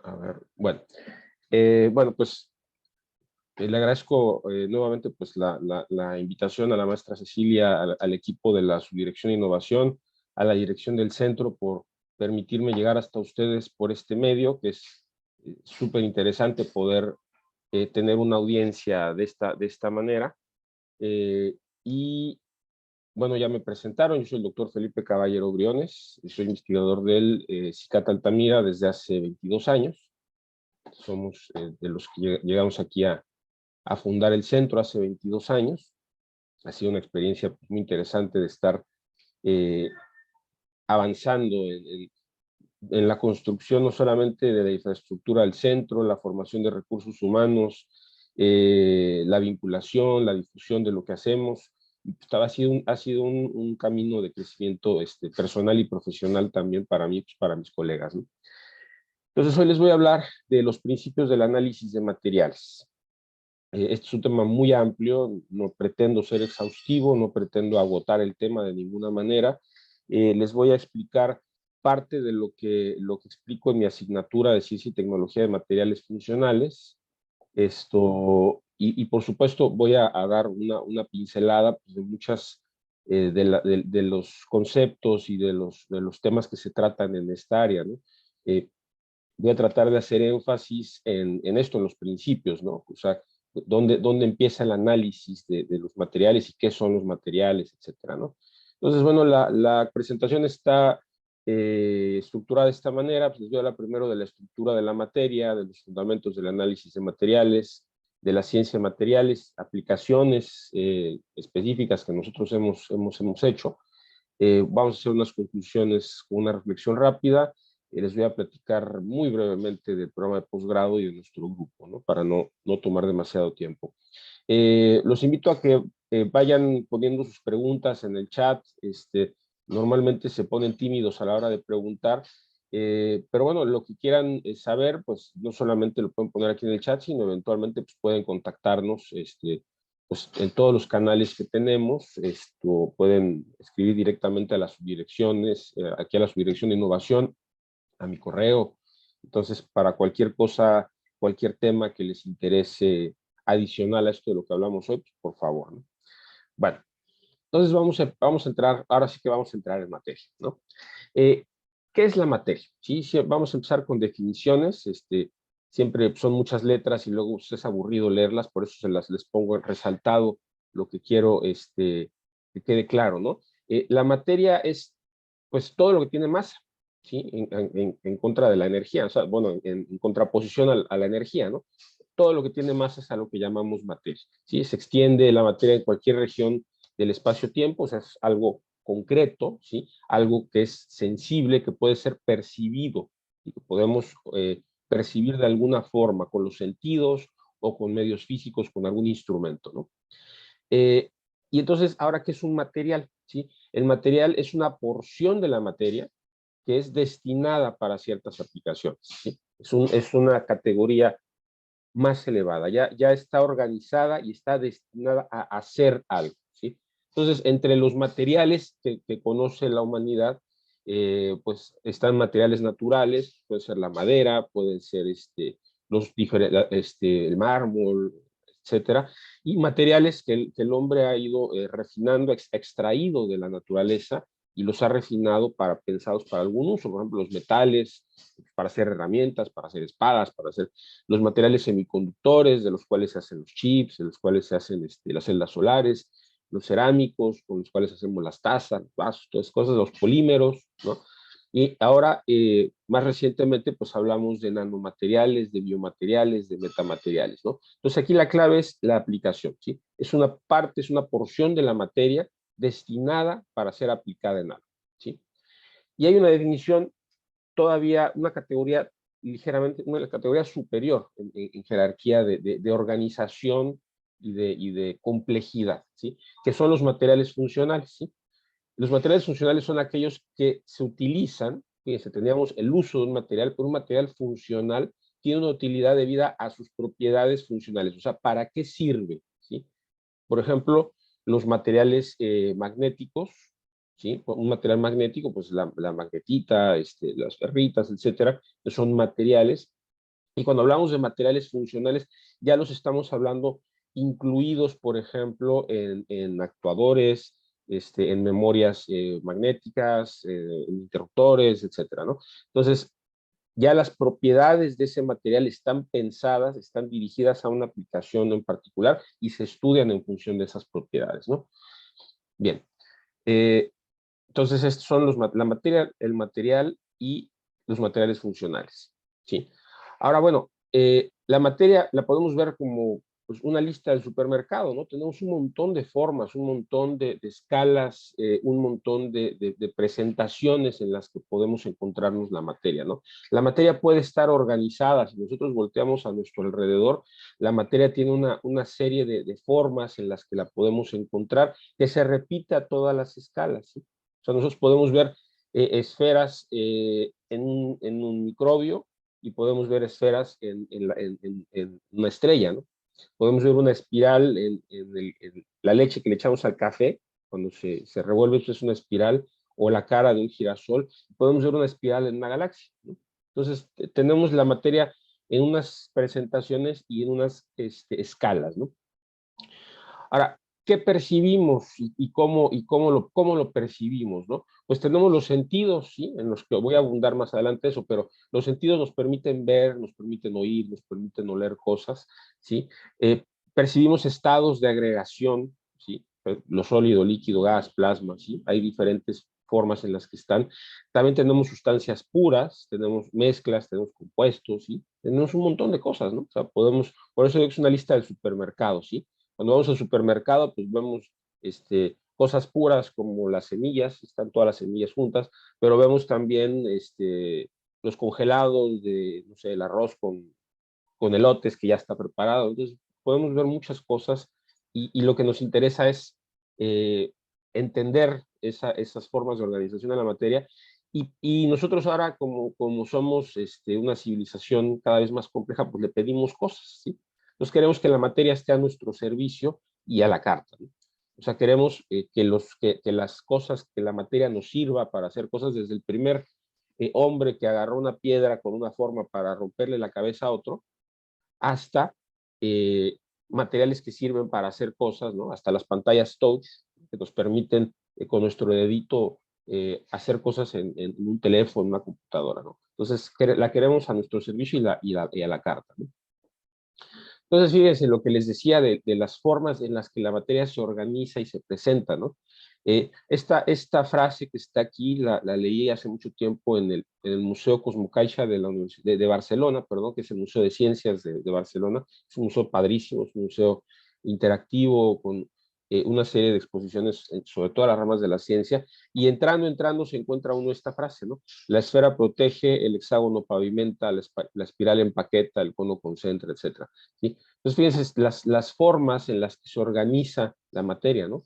A ver, bueno. Bueno, pues le agradezco nuevamente pues, la invitación a la maestra Cecilia, al equipo de la Subdirección de Innovación, a la dirección del centro por permitirme llegar hasta ustedes por este medio, que es súper interesante poder tener una audiencia de esta manera. Y bueno, ya me presentaron, yo soy el doctor Felipe Caballero Briones, soy investigador del CICAT Altamira desde hace 22 años. Somos de los que llegamos aquí a fundar el centro hace 22 años. Ha sido una experiencia muy interesante de estar eh, avanzando en la construcción no solamente de la infraestructura del centro, la formación de recursos humanos, la vinculación, la difusión de lo que hacemos. Ha sido un camino de crecimiento personal y profesional también para mí, pues para mis colegas, ¿no? Entonces hoy les voy a hablar de los principios del análisis de materiales. Este es un tema muy amplio, no pretendo ser exhaustivo, no pretendo agotar el tema de ninguna manera. Les voy a explicar parte de lo que explico en mi asignatura de Ciencia y Tecnología de Materiales Funcionales. Y por supuesto voy a dar una pincelada pues, de muchas de los conceptos y de los temas que se tratan en esta área, ¿no? Voy a tratar de hacer énfasis en esto, en los principios, ¿no? O sea, dónde empieza el análisis de los materiales y qué son los materiales, etcétera, ¿no? Entonces, bueno, la presentación está estructurada de esta manera. Pues les voy a hablar primero de la estructura de la materia, de los fundamentos del análisis de materiales, de la ciencia de materiales, aplicaciones específicas que nosotros hemos hecho. Vamos a hacer unas conclusiones, una reflexión rápida. Les voy a platicar muy brevemente del programa de posgrado y de nuestro grupo, ¿no? Para no tomar demasiado tiempo. Los invito a que vayan poniendo sus preguntas en el chat. Normalmente se ponen tímidos a la hora de preguntar, pero bueno, lo que quieran saber, pues no solamente lo pueden poner aquí en el chat, sino eventualmente pues, pueden contactarnos pues, en todos los canales que tenemos. Pueden escribir directamente a las subdirecciones, aquí a la Subdirección de Innovación, a mi correo. Entonces, para cualquier cosa, cualquier tema que les interese adicional a esto de lo que hablamos hoy, pues, por favor, ¿no? Bueno, entonces vamos a entrar, ahora sí que vamos a entrar en materia, ¿no? ¿Qué es la materia? Sí, sí, vamos a empezar con definiciones. Siempre son muchas letras y luego es aburrido leerlas, por eso les pongo resaltado lo que quiero que quede claro, ¿no? La materia es pues todo lo que tiene masa, ¿sí? En contra de la energía, o sea, bueno, en contraposición a la energía, ¿no? Todo lo que tiene masa es a lo que llamamos materia, ¿sí? Se extiende la materia en cualquier región del espacio-tiempo, o sea, es algo concreto, ¿sí? Algo que es sensible, que puede ser percibido, y que podemos percibir de alguna forma con los sentidos o con medios físicos, con algún instrumento, ¿no? Eh, y entonces, ahora, ¿qué es un material? ¿Sí? El material es una porción de la materia que es destinada para ciertas aplicaciones, ¿sí? Es una categoría más elevada, ya está organizada y está destinada a hacer algo, ¿sí? Entonces, entre los materiales que conoce la humanidad, pues están materiales naturales, puede ser la madera, pueden ser el mármol, etcétera, y materiales que el hombre ha ido refinando, extraído de la naturaleza y los ha refinado pensados para algún uso, por ejemplo, los metales, para hacer herramientas, para hacer espadas, para hacer los materiales semiconductores, de los cuales se hacen los chips, de los cuales se hacen las celdas solares, los cerámicos, con los cuales hacemos las tazas, los vasos, todas esas cosas, los polímeros, ¿no? Y ahora, más recientemente, pues hablamos de nanomateriales, de biomateriales, de metamateriales, ¿no? Entonces aquí la clave es la aplicación, ¿sí? Es una parte, es una porción de la materia destinada para ser aplicada en algo, ¿sí? Y hay una definición todavía, una categoría ligeramente, una categoría superior en jerarquía de organización y de complejidad, ¿sí? Que son los materiales funcionales, ¿sí? Los materiales funcionales son aquellos que se utilizan, fíjense, teníamos el uso de un material, pero un material funcional tiene una utilidad debida a sus propiedades funcionales, o sea, ¿para qué sirve? ¿Sí? Por ejemplo, los materiales magnéticos, ¿sí? Un material magnético, pues la magnetita, las ferritas, etcétera, son materiales Y cuando hablamos de materiales funcionales, ya los estamos hablando incluidos, por ejemplo, en actuadores, en memorias magnéticas, en interruptores, etcétera, ¿no? Entonces, ya las propiedades de ese material están pensadas, están dirigidas a una aplicación en particular y se estudian en función de esas propiedades, ¿no? Bien. Entonces, estos son la materia, el material y los materiales funcionales, ¿sí? Ahora, bueno, la materia la podemos ver como pues, una lista del supermercado, ¿no? Tenemos un montón de formas, un montón de escalas, un montón de presentaciones en las que podemos encontrarnos la materia, ¿no? La materia puede estar organizada, si nosotros volteamos a nuestro alrededor, la materia tiene una serie de formas en las que la podemos encontrar que se repite a todas las escalas, ¿sí? O sea, nosotros podemos ver esferas en un microbio y podemos ver esferas en una estrella, ¿no? Podemos ver una espiral en la leche que le echamos al café, cuando se revuelve, eso es una espiral, o la cara de un girasol, podemos ver una espiral en una galaxia, ¿no? Entonces, tenemos la materia en unas presentaciones y en unas escalas, ¿no? Ahora, ¿qué percibimos cómo lo percibimos, ¿no? Pues tenemos los sentidos, ¿sí? En los que voy a abundar más adelante eso, pero los sentidos nos permiten ver, nos permiten oír, nos permiten oler cosas, ¿sí? Percibimos estados de agregación, ¿sí? Lo sólido, líquido, gas, plasma, ¿sí? Hay diferentes formas en las que están. También tenemos sustancias puras, tenemos mezclas, tenemos compuestos, ¿sí? Tenemos un montón de cosas, ¿no? O sea, por eso es una lista del supermercado, ¿sí? Cuando vamos al supermercado, pues vemos cosas puras como las semillas, están todas las semillas juntas, pero vemos también los congelados de, no sé, el arroz con elotes que ya está preparado. Entonces, podemos ver muchas cosas y lo que nos interesa es eh, entender esas formas de organización de la materia y nosotros ahora, como somos una civilización cada vez más compleja, pues le pedimos cosas, ¿sí? Entonces queremos que la materia esté a nuestro servicio y a la carta, ¿no? O sea, queremos que las cosas, que la materia nos sirva para hacer cosas desde el primer hombre que agarró una piedra con una forma para romperle la cabeza a otro, hasta materiales que sirven para hacer cosas, ¿no? Hasta las pantallas touch, que nos permiten con nuestro dedito hacer cosas en un teléfono, en una computadora, ¿no? Entonces, la queremos a nuestro servicio y a la carta, ¿no? Entonces, fíjense lo que les decía de las formas en las que la materia se organiza y se presenta, ¿no? Esta frase que está aquí la leí hace mucho tiempo en el Museo Cosmocaixa de Barcelona, perdón, que es el Museo de Ciencias de Barcelona. Es un museo padrísimo, es un museo interactivo con una serie de exposiciones sobre todas las ramas de la ciencia. Y entrando se encuentra uno esta frase, ¿no? La esfera protege, el hexágono pavimenta, la espiral empaqueta, el cono concentra, etcétera, ¿sí? Entonces, fíjense, las formas en las que se organiza la materia, ¿no?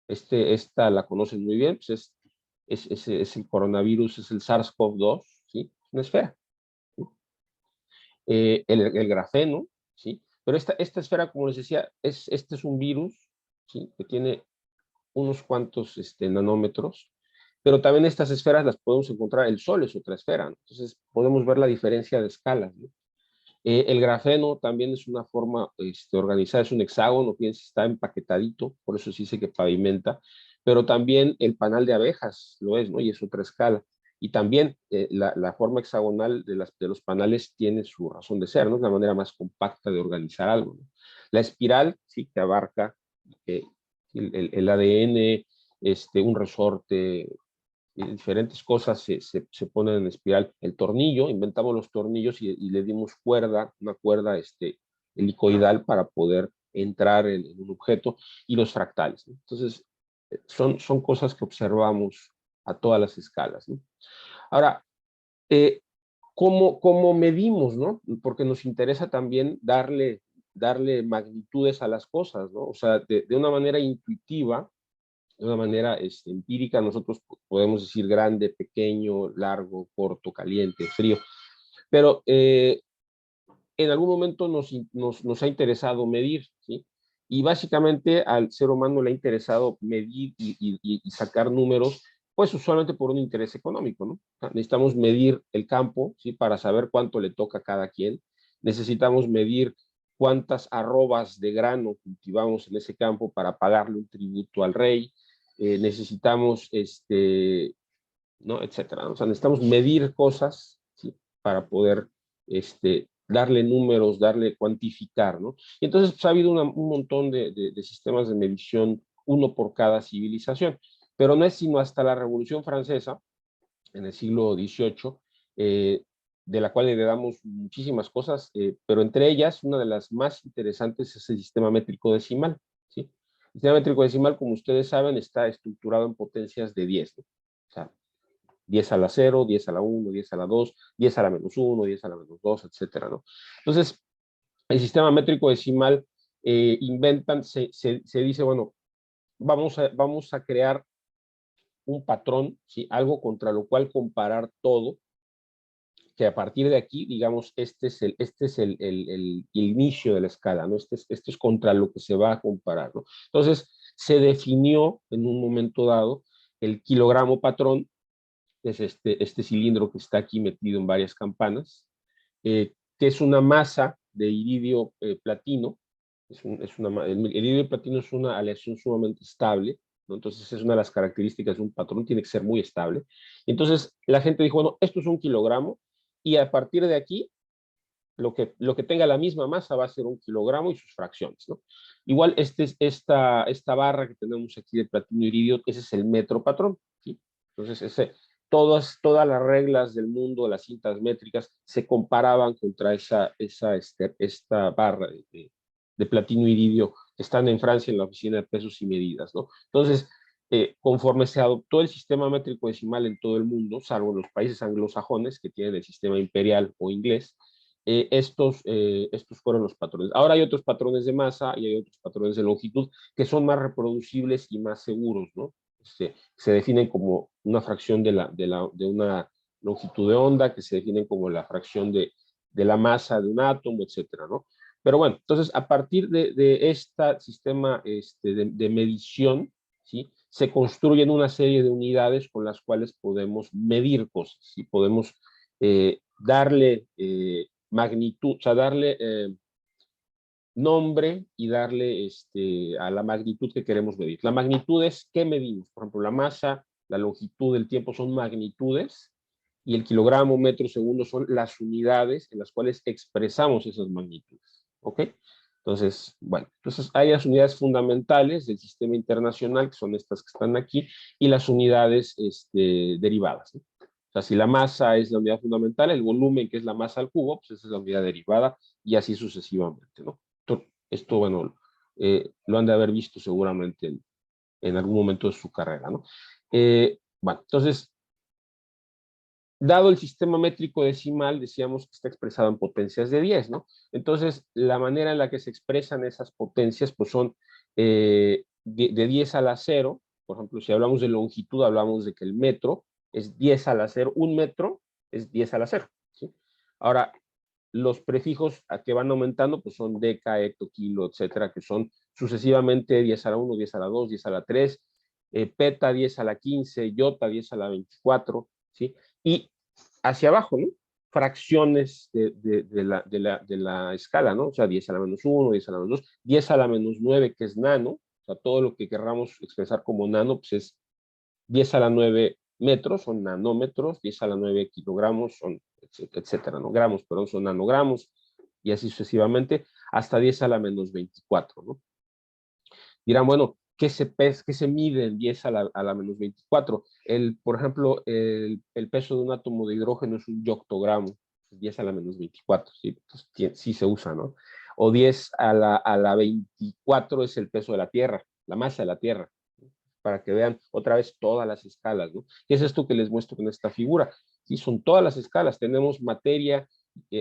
Esta la conocen muy bien, pues es el coronavirus, es el SARS-CoV-2, ¿sí? Una esfera, ¿sí? El grafeno, ¿sí? Pero esta esfera, como les decía, este es un virus, ¿sí? Que tiene unos cuantos nanómetros, pero también estas esferas las podemos encontrar, el Sol es otra esfera, ¿no? Entonces podemos ver la diferencia de escalas, ¿no? El grafeno también es una forma organizada, es un hexágono, fíjense, está empaquetadito, por eso se dice que pavimenta, pero también el panal de abejas lo es, ¿no? Y es otra escala. Y también la forma hexagonal de los panales tiene su razón de ser, ¿no? Es la manera más compacta de organizar algo, ¿no? La espiral, sí, que abarca eh, el ADN, un resorte, diferentes cosas se ponen en espiral. El tornillo, inventamos los tornillos y le dimos una cuerda helicoidal para poder entrar en un objeto, y los fractales, ¿no? Entonces, son cosas que observamos a todas las escalas, ¿no? Ahora, eh, ¿cómo medimos, no? Porque nos interesa también darle magnitudes a las cosas, ¿no? O sea, de una manera intuitiva, de una manera empírica, nosotros podemos decir grande, pequeño, largo, corto, caliente, frío, pero en algún momento nos ha interesado medir, ¿sí? Y básicamente al ser humano le ha interesado medir y sacar números, pues usualmente por un interés económico, ¿no? Necesitamos medir el campo, ¿sí? Para saber cuánto le toca a cada quien, necesitamos medir cuántas arrobas de grano cultivamos en ese campo para pagarle un tributo al rey, necesitamos, ¿no? Etcétera, ¿no? O sea, necesitamos medir cosas, ¿sí? Para poder darle números, darle cuantificar, ¿no? Y entonces pues, ha habido un montón de sistemas de medición, uno por cada civilización, pero no es sino hasta la Revolución Francesa, en el siglo XVIII, de la cual heredamos muchísimas cosas, pero entre ellas, una de las más interesantes es el sistema métrico decimal, ¿sí? El sistema métrico decimal, como ustedes saben, está estructurado en potencias de 10, ¿no? O sea, 10 a la 0, 10 a la 1, 10 a la 2, 10 a la menos 1, 10 a la menos 2, etcétera, ¿no? Entonces, el sistema métrico decimal inventan, se dice, bueno, vamos a crear un patrón, ¿sí? Algo contra lo cual comparar todo, que a partir de aquí, digamos, este es el inicio de la escala, ¿no? Este es contra lo que se va a comparar, ¿no? Entonces, se definió en un momento dado el kilogramo patrón, que es este cilindro que está aquí metido en varias campanas, que es una masa de iridio platino. El iridio platino es una aleación sumamente estable, ¿no? Entonces es una de las características de un patrón, tiene que ser muy estable. Entonces la gente dijo, bueno, esto es 1 kilogramo, y a partir de aquí, lo que tenga la misma masa va a ser 1 kilogramo y sus fracciones, ¿no? Igual esta barra que tenemos aquí de platino iridio, ese es el metro patrón, ¿sí? Entonces todas las reglas del mundo, las cintas métricas, se comparaban contra esta barra de platino iridio que están en Francia en la oficina de pesos y medidas, ¿no? Entonces, conforme se adoptó el sistema métrico decimal en todo el mundo, salvo en los países anglosajones que tienen el sistema imperial o inglés, estos fueron los patrones. Ahora hay otros patrones de masa y hay otros patrones de longitud que son más reproducibles y más seguros, ¿no? Se definen como una fracción de una longitud de onda, que se definen como la fracción de la masa de un átomo, etcétera, ¿no? Pero bueno, entonces a partir de este sistema de medición, ¿sí? Se construyen una serie de unidades con las cuales podemos medir cosas y podemos darle magnitud, o sea, darle nombre y darle a la magnitud que queremos medir. La magnitud es qué medimos. Por ejemplo, la masa, la longitud, el tiempo son magnitudes y el kilogramo, metro, segundo son las unidades en las cuales expresamos esas magnitudes. ¿Ok? Entonces, bueno, entonces hay las unidades fundamentales del sistema internacional, que son estas que están aquí, y las unidades derivadas, ¿no? O sea, si la masa es la unidad fundamental, el volumen, que es la masa al cubo, pues esa es la unidad derivada, y así sucesivamente, ¿no? Esto bueno, lo han de haber visto seguramente en algún momento de su carrera, ¿no? Bueno, entonces, dado el sistema métrico decimal, decíamos que está expresado en potencias de 10, ¿no? Entonces, la manera en la que se expresan esas potencias, pues son de 10 a la 0, por ejemplo, si hablamos de longitud, hablamos de que el metro es 10 a la 0, un metro es 10 a la 0, ¿sí? Ahora, los prefijos a que van aumentando, pues son deca, hecto, kilo, etcétera, que son sucesivamente 10 a la 1, 10 a la 2, 10 a la 3, peta 10 a la 15, iota 10 a la 24, ¿sí? Y hacia abajo, ¿no? Fracciones de la escala, ¿no? O sea, 10 a la menos 1, 10 a la menos 2, 10 a la menos 9, que es nano, o sea, todo lo que querramos expresar como nano, pues es 10 a la 9 metros, son nanómetros, 10 a la 9 kilogramos, son, etcétera, ¿no? Gramos, perdón, son nanogramos, y así sucesivamente, hasta 10 a la menos 24, ¿no? Dirán, bueno, ¿qué se mide en 10 a la menos 24? Por ejemplo, el peso de un átomo de hidrógeno es un yoctogramo, 10 a la menos 24, ¿sí? Entonces, sí se usa, ¿no? O 10 a la 24 es el peso de la Tierra, la masa de la Tierra, para que vean otra vez todas las escalas, ¿no? ¿Qué es esto que les muestro con esta figura? Sí, son todas las escalas, tenemos materia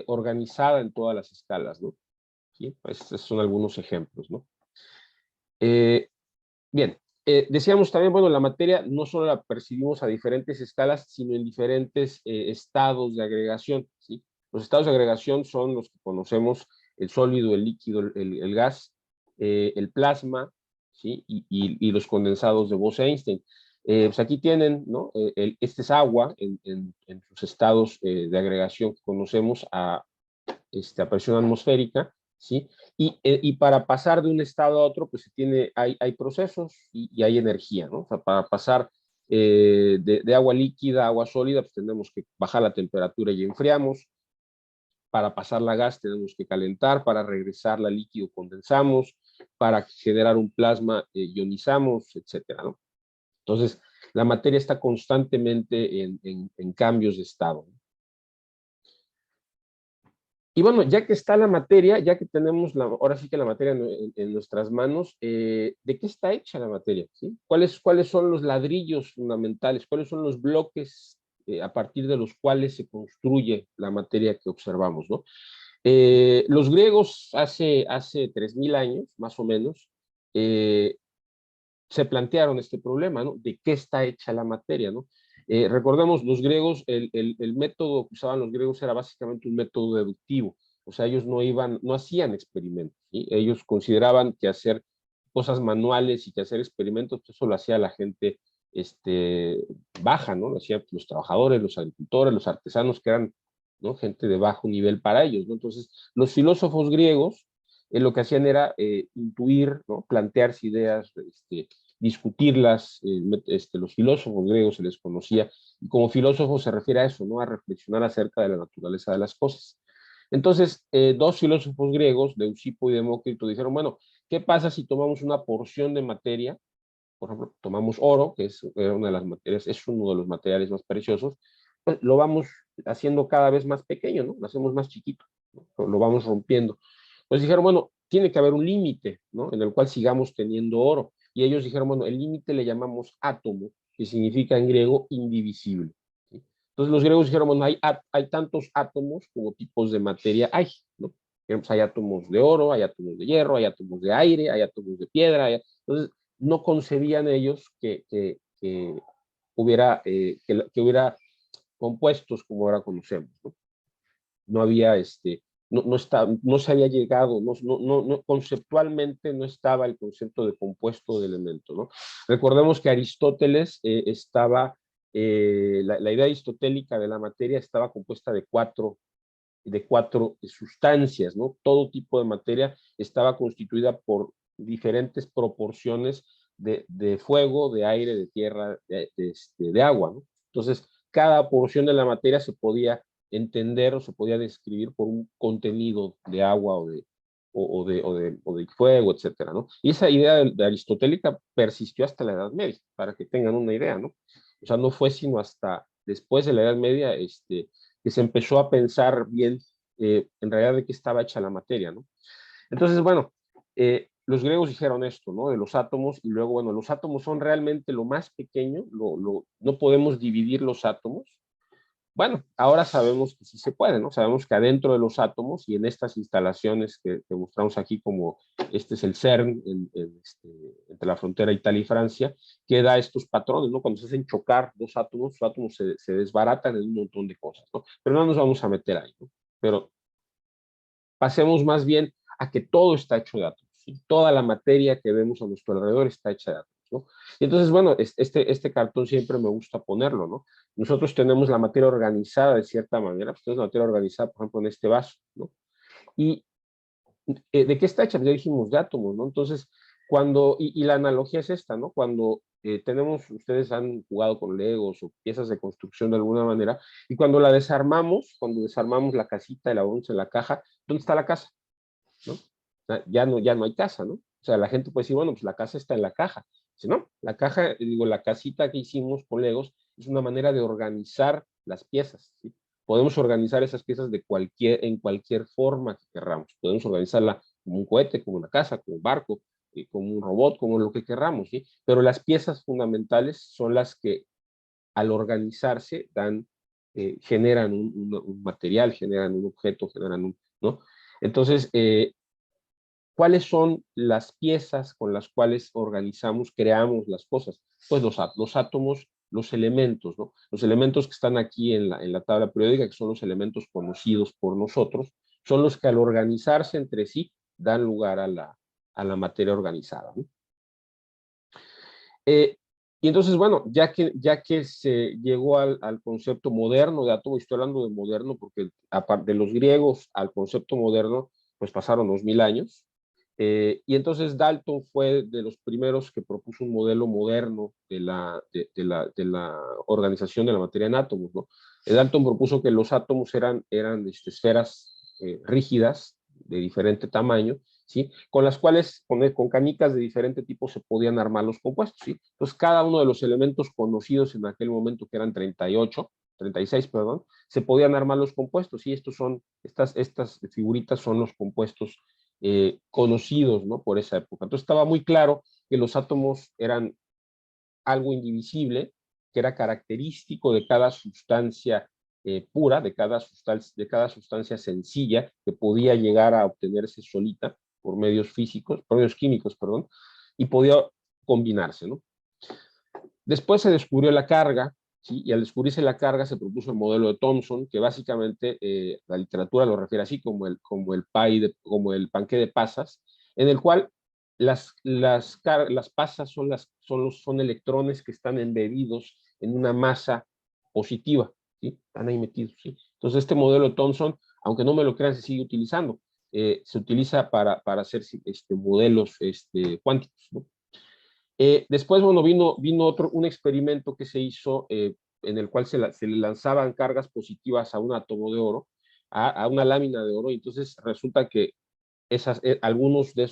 organizada en todas las escalas, ¿no? ¿Sí? Estos son algunos ejemplos, ¿no? Bien, decíamos también, bueno, la materia no solo la percibimos a diferentes escalas, sino en diferentes estados de agregación, ¿sí? Los estados de agregación son los que conocemos, el sólido, el líquido, el gas, el plasma, ¿sí? Y los condensados de Bose-Einstein. Pues aquí tienen, ¿no? Este es agua en sus estados de agregación que conocemos a presión atmosférica, ¿sí? Y para pasar de un estado a otro, pues hay procesos y hay energía, ¿no? O sea, para pasar de agua líquida a agua sólida, pues tenemos que bajar la temperatura y enfriamos. Para pasarla a gas tenemos que calentar, para regresarla a líquido condensamos, para generar un plasma ionizamos, etcétera, ¿no? Entonces, la materia está constantemente en cambios de estado. Y bueno, ya que está la materia, ya que tenemos ahora sí que la materia en nuestras manos, ¿de qué está hecha la materia? ¿Sí? ¿Cuáles son los ladrillos fundamentales? ¿Cuáles son los bloques a partir de los cuales se construye la materia que observamos, ¿no? Los griegos hace 3000 años, más o menos, se plantearon este problema, ¿no? ¿De qué está hecha la materia, ¿no? Recordemos, los griegos, el método que usaban los griegos era básicamente un método deductivo, o sea, ellos no hacían experimentos, ¿sí? Ellos consideraban que hacer cosas manuales y que hacer experimentos, pues eso lo hacía la gente baja, ¿no? Lo hacían los trabajadores, los agricultores, los artesanos, que eran, ¿no?, gente de bajo nivel para ellos, ¿no? Entonces, los filósofos griegos lo que hacían era intuir, ¿no?, plantearse ideas, discutirlas. Los filósofos griegos se les conocía, y como filósofo se refiere a eso, ¿no?, a reflexionar acerca de la naturaleza de las cosas. Entonces, dos filósofos griegos, Leucipo y Demócrito, dijeron, bueno, ¿qué pasa si tomamos una porción de materia? Por ejemplo, tomamos oro, que es una de las materias, es uno de los materiales más preciosos, pues lo vamos haciendo cada vez más pequeño, ¿no? Lo hacemos más chiquito, ¿no? Lo vamos rompiendo. Pues dijeron, bueno, tiene que haber un límite, ¿no?, en el cual sigamos teniendo oro. Y ellos dijeron, bueno, el límite le llamamos átomo, que significa en griego indivisible, ¿sí? Entonces los griegos dijeron, bueno, hay tantos átomos como tipos de materia hay, ¿no? Hay átomos de oro, hay átomos de hierro, hay átomos de aire, hay átomos de piedra. Entonces no concebían ellos que hubiera compuestos como ahora conocemos, ¿no? No había, no se había llegado, conceptualmente no estaba el concepto de compuesto de elemento, ¿no? Recordemos que Aristóteles la idea aristotélica de la materia estaba compuesta de cuatro sustancias, ¿no? Todo tipo de materia estaba constituida por diferentes proporciones de fuego, de aire, de tierra, de agua, ¿no? Entonces, cada porción de la materia se podía entender o se podía describir por un contenido de agua o de fuego, etcétera, ¿no? Y esa idea de aristotélica persistió hasta la Edad Media, para que tengan una idea, ¿no? O sea, no fue sino hasta después de la Edad Media que se empezó a pensar bien en realidad de qué estaba hecha la materia, ¿no? Entonces, bueno, los griegos dijeron esto, ¿no?, de los átomos, y luego, bueno, los átomos son realmente lo más pequeño, no podemos dividir los átomos. Bueno, ahora sabemos que sí se puede, ¿no? Sabemos que adentro de los átomos y en estas instalaciones que mostramos aquí, como este es el CERN, entre la frontera Italia y Francia, que da estos patrones, ¿no? Cuando se hacen chocar dos átomos, los átomos se desbaratan en un montón de cosas, ¿no? Pero no nos vamos a meter ahí, ¿no? Pero pasemos más bien a que todo está hecho de átomos, ¿sí? Toda la materia que vemos a nuestro alrededor está hecha de átomos, ¿no? Y entonces, bueno, este cartón siempre me gusta ponerlo, ¿no? Nosotros tenemos la materia organizada de cierta manera, pues tenemos la materia organizada, por ejemplo, en este vaso, ¿no? Y ¿de qué está hecha? Ya dijimos, de átomos, ¿no? Entonces, y la analogía es esta, ¿no? Cuando ustedes han jugado con Legos o piezas de construcción de alguna manera, y cuando cuando desarmamos la casita y la ponemos en la caja, ¿dónde está la casa? ¿No? O sea, ya no hay casa, ¿no? O sea, la gente puede decir, bueno, pues la casa está en la caja. Dice, no, la caja, la casita que hicimos con Legos es una manera de organizar las piezas, ¿sí? Podemos organizar esas piezas en cualquier forma que querramos. Podemos organizarla como un cohete, como una casa, como un barco, como un robot, como lo que querramos, ¿sí? Pero las piezas fundamentales son las que al organizarse generan un material, generan un objeto, ¿no? Entonces, ¿cuáles son las piezas con las cuales organizamos, creamos las cosas? Pues los átomos, los elementos, ¿no? Los elementos que están aquí en la tabla periódica, que son los elementos conocidos por nosotros, son los que al organizarse entre sí dan lugar a la materia organizada, ¿no? Y entonces, bueno, ya que se llegó al concepto moderno de átomo, estoy hablando de moderno porque aparte de los griegos al concepto moderno, pues pasaron 2000 años. Y entonces Dalton fue de los primeros que propuso un modelo moderno de la organización de la materia en átomos, ¿no? Dalton propuso que los átomos eran esferas rígidas de diferente tamaño, ¿sí? Con las cuales, con canicas de diferente tipo, se podían armar los compuestos, ¿sí? Entonces, cada uno de los elementos conocidos en aquel momento, que eran 36, perdón, se podían armar los compuestos, y estas figuritas son los compuestos conocidos, ¿no? Por esa época. Entonces, estaba muy claro que los átomos eran algo indivisible, que era característico de cada sustancia pura, de cada sustancia sencilla, que podía llegar a obtenerse solita por medios físicos, por medios químicos, perdón, y podía combinarse, ¿no? Después se descubrió la carga, ¿sí? Y al descubrirse la carga se propuso el modelo de Thomson, que básicamente la literatura lo refiere así como el panqué de pasas, en el cual las pasas son electrones que están embebidos en una masa positiva, ¿sí? Están ahí metidos, ¿sí? Entonces este modelo de Thomson, aunque no me lo crean, se sigue utilizando. Se utiliza para hacer modelos cuánticos, ¿no? Después, bueno, vino un experimento que se hizo en el cual se le lanzaban cargas positivas a un átomo de oro, a una lámina de oro, y entonces resulta que algunos de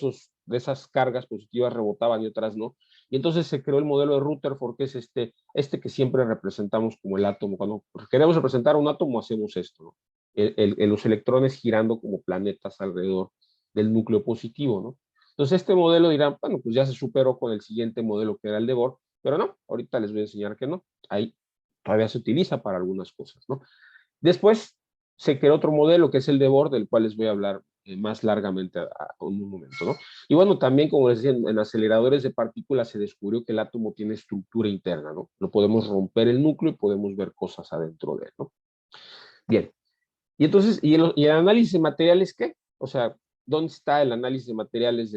esas cargas positivas rebotaban y otras no. Y entonces se creó el modelo de Rutherford, que es este que siempre representamos como el átomo. Cuando queremos representar un átomo, hacemos esto, ¿no? Los electrones girando como planetas alrededor del núcleo positivo, ¿no? Entonces este modelo dirán, bueno, pues ya se superó con el siguiente modelo que era el de Bohr, pero no, ahorita les voy a enseñar que no. Ahí todavía se utiliza para algunas cosas, ¿no? Después se creó otro modelo que es el de Bohr, del cual les voy a hablar más largamente en un momento, ¿no? Y bueno, también, como les decía, en aceleradores de partículas se descubrió que el átomo tiene estructura interna, ¿no? Lo podemos romper el núcleo y podemos ver cosas adentro de él, ¿no? Bien. Y entonces, ¿y el análisis de materiales qué? O sea, ¿dónde está el análisis de materiales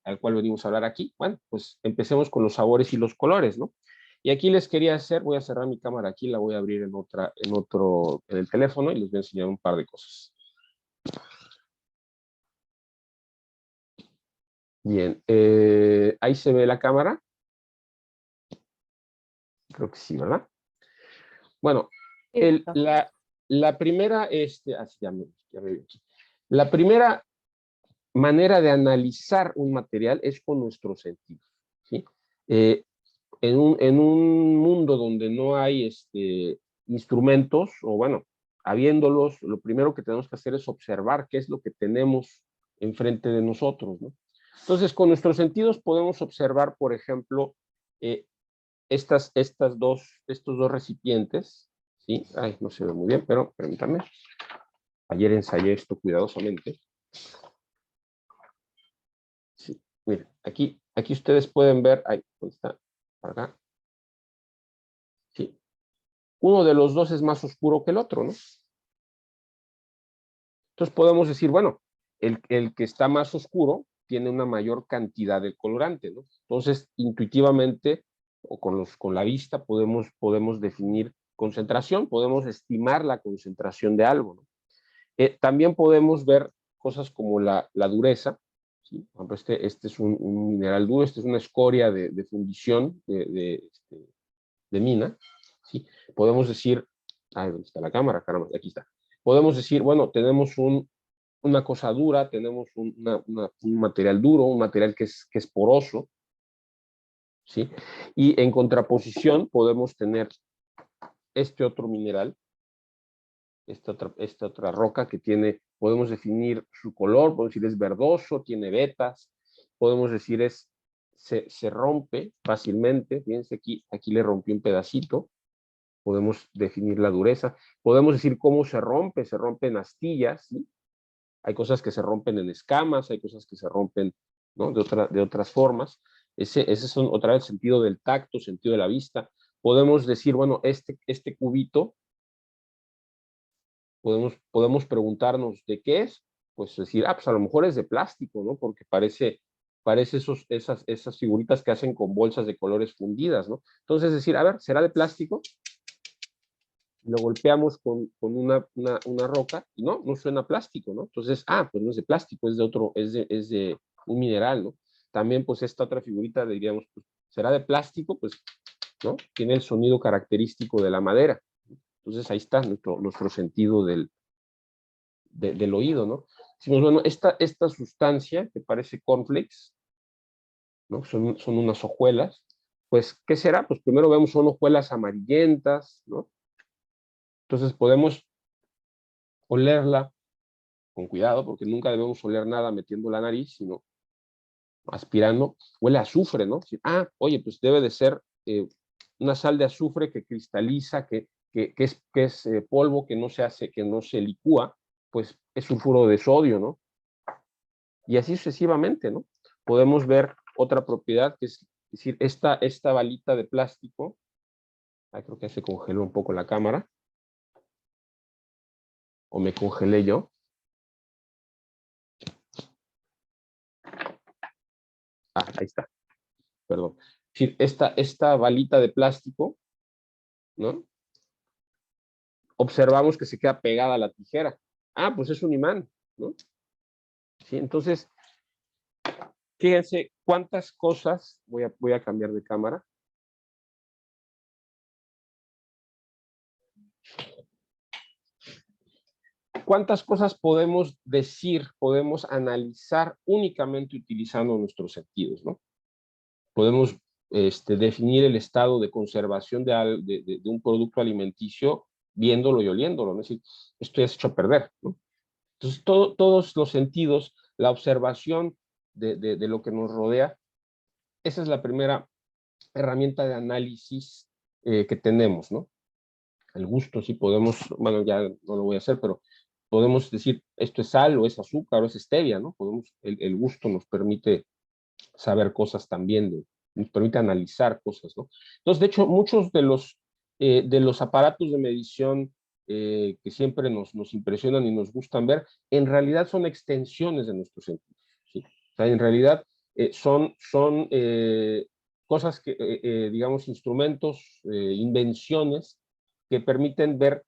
al cual venimos a hablar aquí? Bueno, pues empecemos con los sabores y los colores, ¿no? Y aquí les quería voy a cerrar mi cámara aquí, la voy a abrir en el teléfono, y les voy a enseñar un par de cosas. Bien, ahí se ve la cámara. Creo que sí, ¿verdad? Bueno, la primera, así ya me vi aquí. La primera manera de analizar un material es con nuestros sentidos, ¿sí? Eh, en un mundo donde no hay instrumentos, o bueno, habiéndolos, lo primero que tenemos que hacer es observar qué es lo que tenemos enfrente de nosotros, ¿no? Entonces, con nuestros sentidos podemos observar, por ejemplo, eh, estos dos recipientes, ¿sí? Ay, no se ve muy bien, pero permítanme. Ayer ensayé esto cuidadosamente. Sí, miren, aquí ustedes pueden ver, ahí, ¿dónde está? Para acá. Sí. Uno de los dos es más oscuro que el otro, ¿no? Entonces podemos decir, bueno, el que está más oscuro tiene una mayor cantidad de colorante, ¿no? Entonces, intuitivamente o con la vista podemos definir concentración, podemos estimar la concentración de algo, ¿no? También podemos ver cosas como la dureza, ¿sí? Por ejemplo, este es un mineral duro, este es una escoria de fundición de mina, ¿sí? Podemos decir, ay, ¿dónde está la cámara? Caramba, aquí está. Podemos decir, bueno, tenemos una cosa dura, tenemos un material duro, un material que es poroso, ¿sí? Y en contraposición podemos tener este otro mineral, esta otra roca que podemos definir su color, podemos decir es verdoso, tiene vetas, podemos decir se rompe fácilmente, fíjense aquí le rompí un pedacito, podemos definir la dureza, podemos decir cómo se rompe en astillas, ¿sí? Hay cosas que se rompen en escamas, hay cosas que se rompen, ¿no? de otras formas. Ese es otra vez sentido del tacto, sentido de la vista. Podemos decir, bueno, este cubito, podemos preguntarnos de qué es, pues decir, pues a lo mejor es de plástico, ¿no? Porque parece parece esas figuritas que hacen con bolsas de colores fundidas, ¿no? Entonces, es decir, a ver, ¿será de plástico? Lo golpeamos con una roca y no suena plástico, ¿no? Entonces, pues no es de plástico, es de otro, es de un mineral, ¿no? También, pues, esta otra figurita, diríamos, pues, ¿será de plástico? Pues, ¿no? Tiene el sonido característico de la madera. Entonces, ahí está nuestro sentido del oído, ¿no? Decimos, bueno, esta sustancia que parece cornflakes, ¿no? Son unas hojuelas, pues, ¿qué será? Pues primero vemos son hojuelas amarillentas, ¿no? Entonces podemos olerla con cuidado, porque nunca debemos oler nada metiendo la nariz, sino aspirando. Huele a azufre, ¿no? Oye, pues debe de ser una sal de azufre que cristaliza, que es polvo, que no se hace, que no se licúa, pues es sulfuro de sodio, ¿no? Y así sucesivamente, ¿no? Podemos ver otra propiedad, que es decir, esta balita de plástico, creo que se congeló un poco la cámara, o me congelé yo. Ahí está, perdón. Es decir, esta balita de plástico, ¿no? Observamos que se queda pegada a la tijera. Pues es un imán, ¿no? Sí, entonces, fíjense cuántas cosas, voy a cambiar de cámara. ¿Cuántas cosas podemos decir, podemos analizar únicamente utilizando nuestros sentidos, ¿no? Podemos definir el estado de conservación de un producto alimenticio viéndolo y oliéndolo, ¿no? Es decir, esto ya se ha hecho a perder, ¿no? Entonces, todos los sentidos, la observación de lo que nos rodea, esa es la primera herramienta de análisis que tenemos, ¿no? El gusto, sí podemos, bueno, ya no lo voy a hacer, pero podemos decir, esto es sal, o es azúcar, o es stevia, ¿no? El gusto nos permite saber cosas también, nos permite analizar cosas, ¿no? Entonces, de hecho, muchos de los aparatos de medición que siempre nos impresionan y nos gustan ver, en realidad son extensiones de nuestros sentidos, ¿sí? O sea, en realidad son cosas que, digamos, instrumentos, invenciones que permiten ver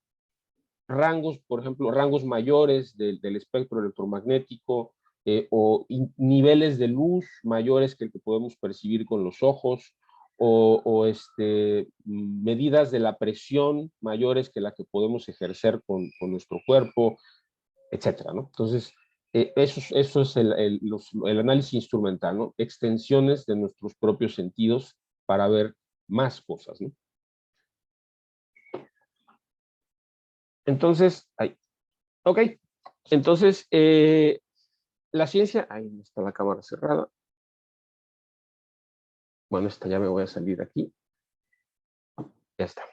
rangos, por ejemplo, rangos mayores del espectro electromagnético, niveles de luz mayores que el que podemos percibir con los ojos, o medidas de la presión mayores que la que podemos ejercer con nuestro cuerpo, etcétera, ¿no? Entonces, eso es el análisis instrumental, ¿no? Extensiones de nuestros propios sentidos para ver más cosas, ¿no? Entonces, ok, entonces, la ciencia, ahí está la cámara cerrada. Bueno, esta ya me voy a salir de aquí. Ya está.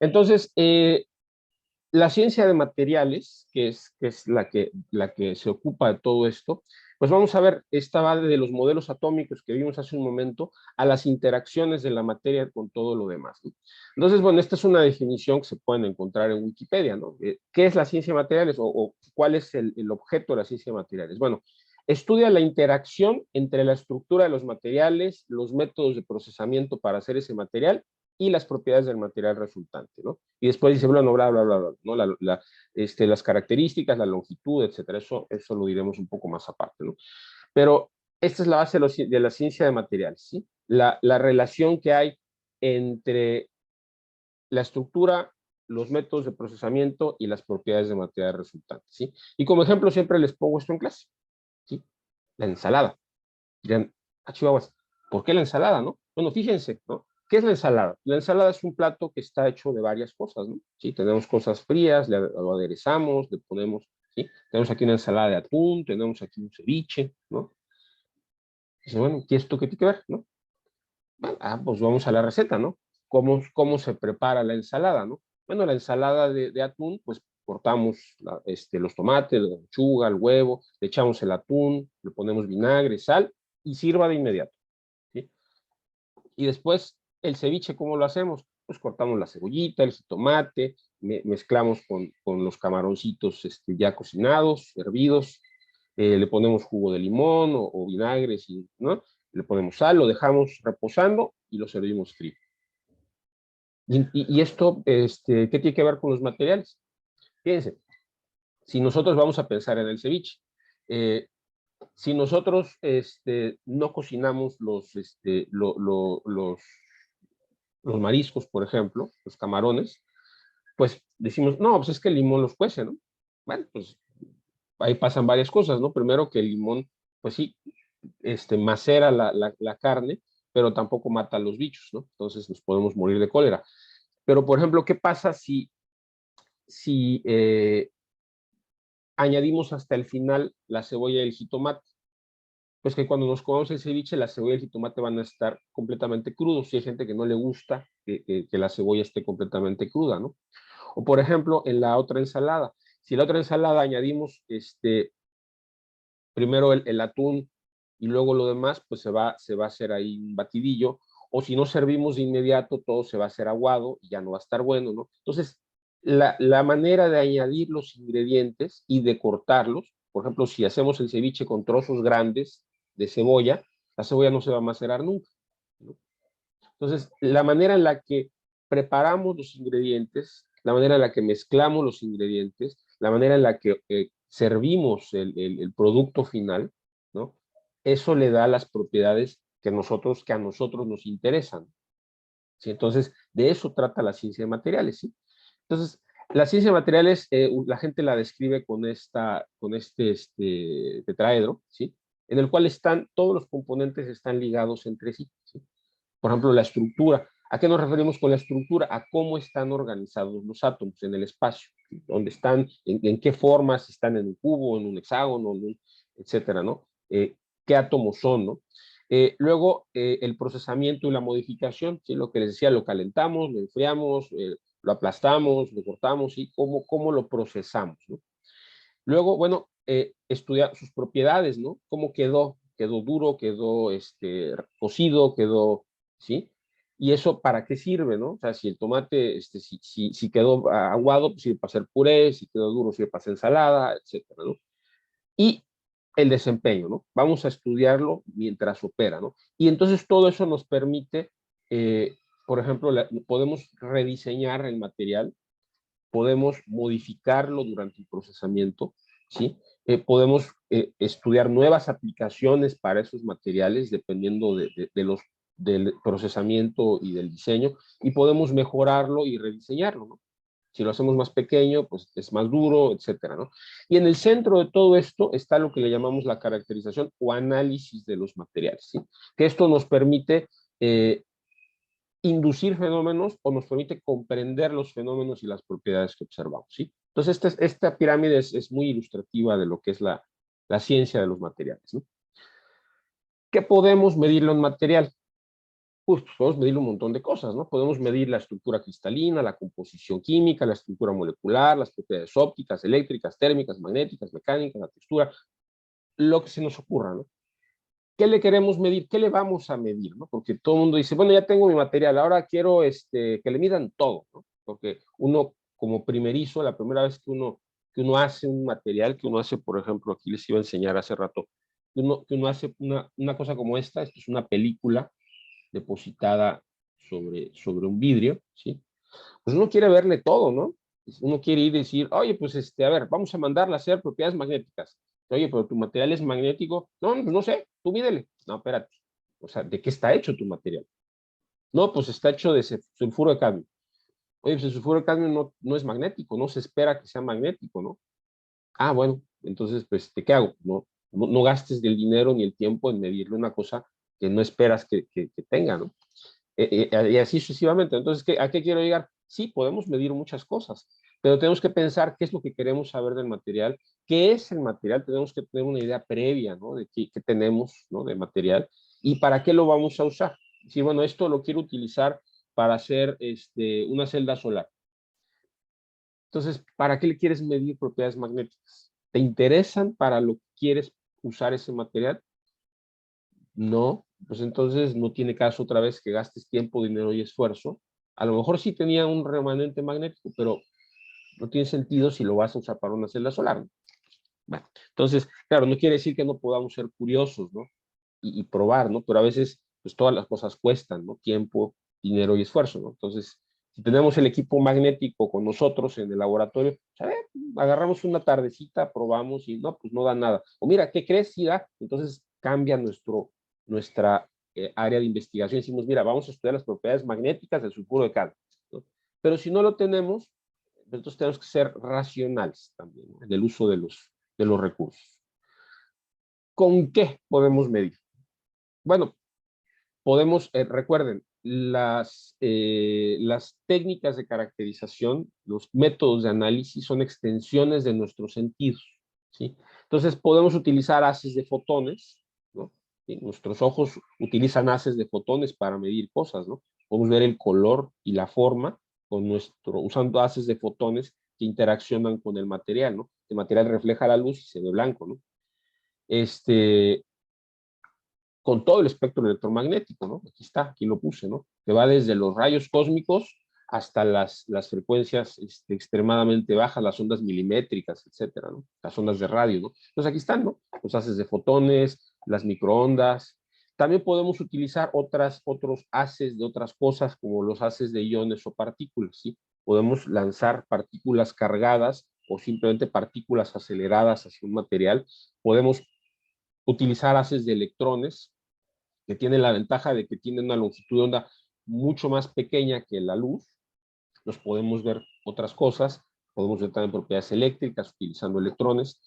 Entonces, la ciencia de materiales, que es la que se ocupa de todo esto, pues vamos a ver, esta va de los modelos atómicos que vimos hace un momento a las interacciones de la materia con todo lo demás, ¿no? Entonces, bueno, esta es una definición que se pueden encontrar en Wikipedia, ¿no? ¿Qué es la ciencia de materiales o cuál es el objeto de la ciencia de materiales? Bueno, estudia la interacción entre la estructura de los materiales, los métodos de procesamiento para hacer ese material y las propiedades del material resultante, ¿no? Y después dice, bueno, bla, bla, bla, bla, ¿no? Las características, la longitud, etcétera. Eso lo diremos un poco más aparte, ¿no? Pero esta es la base de la ciencia de materiales, ¿sí? La relación que hay entre la estructura, los métodos de procesamiento y las propiedades de material resultante, ¿sí? Y como ejemplo siempre les pongo esto en clase, ¿sí? La ensalada. Dirán, chihuahuas, ¿por qué la ensalada, no? Bueno, fíjense, ¿no? ¿Qué es la ensalada? La ensalada es un plato que está hecho de varias cosas, ¿no? Sí, tenemos cosas frías, lo aderezamos, le ponemos, ¿sí? Tenemos aquí una ensalada de atún, tenemos aquí un ceviche, ¿no? Dice, bueno, ¿y esto qué tiene que ver, no? Pues vamos a la receta, ¿no? ¿Cómo se prepara la ensalada, no? Bueno, la ensalada de atún, pues cortamos los tomates, la lechuga, el huevo, le echamos el atún, le ponemos vinagre, sal y sirva de inmediato, ¿sí? Y después, el ceviche, ¿cómo lo hacemos? Pues cortamos la cebollita, el jitomate, mezclamos con los camaroncitos ya cocinados, hervidos, le ponemos jugo de limón o vinagre, ¿no? Le ponemos sal, lo dejamos reposando y lo servimos frío. Y esto, ¿qué tiene que ver con los materiales? Fíjense, si nosotros vamos a pensar en el ceviche, si nosotros no cocinamos los mariscos, por ejemplo, los camarones, pues decimos, no, pues es que el limón los cuece, ¿no? Bueno, pues ahí pasan varias cosas, ¿no? Primero que el limón, pues sí, macera la carne, pero tampoco mata a los bichos, ¿no? Entonces nos podemos morir de cólera. Pero, por ejemplo, ¿qué pasa si añadimos hasta el final la cebolla y el jitomate? Pues que cuando nos comamos el ceviche, la cebolla y el jitomate van a estar completamente crudos. Si hay gente que no le gusta que la cebolla esté completamente cruda, ¿no? O, por ejemplo, en la otra ensalada. Si en la otra ensalada añadimos primero el atún y luego lo demás, pues se va a hacer ahí un batidillo. O si no servimos de inmediato, todo se va a hacer aguado y ya no va a estar bueno, ¿no? Entonces, la manera de añadir los ingredientes y de cortarlos, por ejemplo, si hacemos el ceviche con trozos grandes de cebolla, la cebolla no se va a macerar nunca, ¿no? Entonces, la manera en la que preparamos los ingredientes, la manera en la que mezclamos los ingredientes, la manera en la que servimos el producto final, ¿no? Eso le da las propiedades que a nosotros nos interesan, ¿sí? Entonces, de eso trata la ciencia de materiales, ¿sí? Entonces, la ciencia de materiales, la gente la describe con este tetraedro, ¿sí? En el cual todos los componentes están ligados entre sí, ¿sí? Por ejemplo, la estructura. ¿A qué nos referimos con la estructura? A cómo están organizados los átomos en el espacio, dónde están, en qué formas están en un cubo, en un hexágono, etcétera, ¿no? ¿Qué átomos son, no? Luego, el procesamiento y la modificación, ¿sí? Lo que les decía, lo calentamos, lo enfriamos, lo aplastamos, lo cortamos, y cómo lo procesamos, ¿no? Luego, bueno, estudiar sus propiedades, ¿no? ¿Cómo quedó? ¿Quedó duro? ¿Quedó cocido? ¿Quedó, sí? ¿Y eso para qué sirve, no? O sea, si el tomate, si quedó aguado, pues sirve para hacer puré, si quedó duro, sirve para hacer ensalada, etcétera, ¿no? Y el desempeño, ¿no? Vamos a estudiarlo mientras opera, ¿no? Y entonces todo eso nos permite, por ejemplo, podemos rediseñar el material, podemos modificarlo durante el procesamiento, ¿sí? Podemos estudiar nuevas aplicaciones para esos materiales dependiendo del procesamiento y del diseño, y podemos mejorarlo y rediseñarlo, ¿no? Si lo hacemos más pequeño, pues es más duro, etcétera, ¿no? Y en el centro de todo esto está lo que le llamamos la caracterización o análisis de los materiales, ¿sí? Que esto nos permite inducir fenómenos o nos permite comprender los fenómenos y las propiedades que observamos, ¿sí? Entonces, esta pirámide es muy ilustrativa de lo que es la ciencia de los materiales, ¿no? ¿Qué podemos medirlo en material? Pues podemos medir un montón de cosas, ¿no? Podemos medir la estructura cristalina, la composición química, la estructura molecular, las propiedades ópticas, eléctricas, térmicas, magnéticas, mecánicas, la textura, lo que se nos ocurra, ¿no? ¿Qué le queremos medir? ¿Qué le vamos a medir? ¿No? Porque todo el mundo dice, bueno, ya tengo mi material, ahora quiero que le midan todo, ¿no? Porque uno, como primerizo, la primera vez que uno hace un material, que uno hace, por ejemplo, aquí les iba a enseñar hace rato, que uno hace una cosa como esta, esto es una película depositada sobre un vidrio, ¿sí? Pues uno quiere verle todo, ¿no? Uno quiere ir y decir, oye, pues a ver, vamos a mandarla a hacer propiedades magnéticas. Oye, pero tu material es magnético. No, pues no sé, tú mídele. No, espérate. O sea, ¿de qué está hecho tu material? No, pues está hecho de sulfuro de cadmio. Oye, pues el sulfuro de cadmio no es magnético, no se espera que sea magnético, ¿no? Ah, bueno, entonces, pues, ¿qué hago? No gastes el dinero ni el tiempo en medirle una cosa que no esperas que tenga, ¿no? Y así sucesivamente. Entonces, ¿a qué quiero llegar? Sí, podemos medir muchas cosas, pero tenemos que pensar qué es lo que queremos saber del material, qué es el material, tenemos que tener una idea previa, ¿no? De qué tenemos, ¿no? De material y para qué lo vamos a usar. Si, bueno, esto lo quiero utilizar para hacer una celda solar. Entonces, ¿para qué le quieres medir propiedades magnéticas? ¿Te interesan para lo que quieres usar ese material? No, pues entonces no tiene caso otra vez que gastes tiempo, dinero y esfuerzo. A lo mejor sí tenía un remanente magnético, pero no tiene sentido si lo vas a usar para una celda solar. Bueno, entonces, claro, no quiere decir que no podamos ser curiosos, ¿no? Y probar, ¿no? Pero a veces, pues todas las cosas cuestan, ¿no? Tiempo, dinero y esfuerzo, ¿no? Entonces, si tenemos el equipo magnético con nosotros en el laboratorio, pues, a ver, agarramos una tardecita, probamos y no, pues no da nada. O mira, ¿qué crees? Sí da. Entonces cambia nuestra área de investigación. Decimos, mira, vamos a estudiar las propiedades magnéticas del sulfuro de calcio, ¿no? Pero si no lo tenemos, entonces tenemos que ser racionales también, ¿no? En el uso de los recursos. ¿Con qué podemos medir? Bueno, podemos, recuerden, las técnicas de caracterización, los métodos de análisis son extensiones de nuestros sentidos, ¿sí? Entonces podemos utilizar haces de fotones, ¿no? ¿Sí? Nuestros ojos utilizan haces de fotones para medir cosas, ¿no? Podemos ver el color y la forma usando haces de fotones que interaccionan con el material, ¿no? El material refleja la luz y se ve blanco, ¿no? Con todo el espectro electromagnético, ¿no? Aquí está, aquí lo puse, ¿no? Que va desde los rayos cósmicos hasta las frecuencias extremadamente bajas, las ondas milimétricas, etcétera, ¿no? Las ondas de radio, ¿no? Entonces aquí están, ¿no? Los haces de fotones, las microondas. También podemos utilizar otros haces de otras cosas, como los haces de iones o partículas, ¿sí? Podemos lanzar partículas cargadas o simplemente partículas aceleradas hacia un material. Podemos utilizar haces de electrones, que tienen la ventaja de que tienen una longitud de onda mucho más pequeña que la luz. Nos podemos ver otras cosas, podemos ver también propiedades eléctricas utilizando electrones.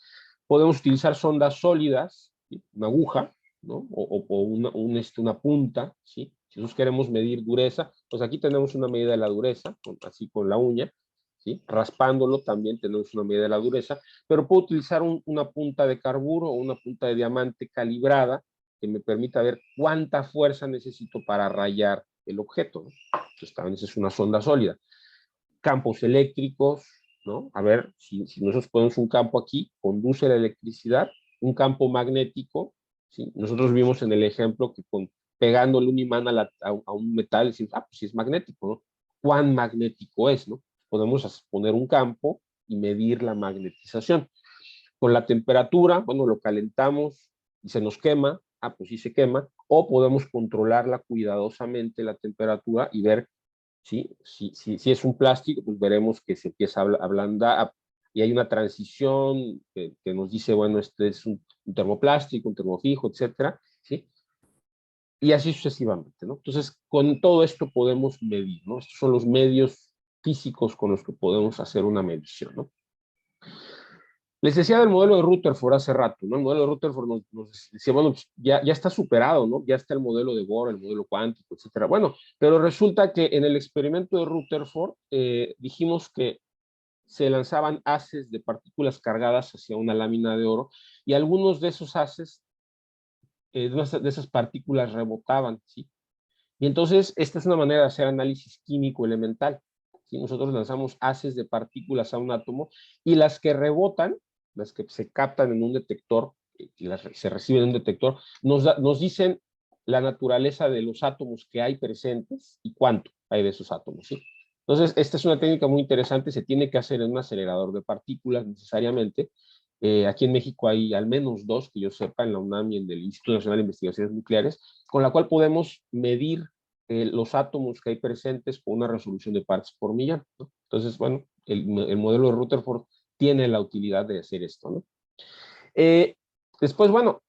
Podemos utilizar sondas sólidas, ¿sí? Una aguja, ¿no? O una punta, ¿sí? Si nosotros queremos medir dureza, pues aquí tenemos una medida de la dureza, así con la uña, ¿sí? Raspándolo también tenemos una medida de la dureza, pero puedo utilizar una punta de carburo o una punta de diamante calibrada que me permita ver cuánta fuerza necesito para rayar el objeto, ¿no? Entonces también esa es una sonda sólida. Campos eléctricos, ¿no? A ver, si nosotros ponemos un campo aquí, conduce la electricidad, un campo magnético, ¿sí? Nosotros vimos en el ejemplo que pegándole un imán a un metal, decimos, pues sí es magnético, ¿no? ¿Cuán magnético es, no? Podemos poner un campo y medir la magnetización. Con la temperatura, bueno, lo calentamos y se nos quema, pues sí se quema, o podemos controlarla cuidadosamente la temperatura y ver, ¿sí? Si es un plástico, pues veremos que se empieza a ablandar y hay una transición que nos dice, bueno, este es un termoplástico, un termofijo, etcétera, ¿sí? Y así sucesivamente, ¿no? Entonces, con todo esto podemos medir, ¿no? Estos son los medios físicos con los que podemos hacer una medición, ¿no? Les decía del modelo de Rutherford hace rato, ¿no? El modelo de Rutherford nos decía, bueno, pues ya está superado, ¿no? Ya está el modelo de Bohr, el modelo cuántico, etcétera. Bueno, pero resulta que en el experimento de Rutherford dijimos que se lanzaban haces de partículas cargadas hacia una lámina de oro y algunos de esos haces, de esas partículas rebotaban, ¿sí? Y entonces, esta es una manera de hacer análisis químico elemental. ¿Sí? Nosotros lanzamos haces de partículas a un átomo y las que rebotan, las que se captan en un detector, se reciben en un detector, nos dicen la naturaleza de los átomos que hay presentes y cuánto hay de esos átomos. ¿Sí? Entonces, esta es una técnica muy interesante, se tiene que hacer en un acelerador de partículas necesariamente. Aquí en México hay al menos dos que yo sepa, en la UNAM y en el Instituto Nacional de Investigaciones Nucleares, con la cual podemos medir los átomos que hay presentes con una resolución de partes por millón, ¿no? Entonces, bueno, el modelo de Rutherford tiene la utilidad de hacer esto, ¿no? Después, bueno,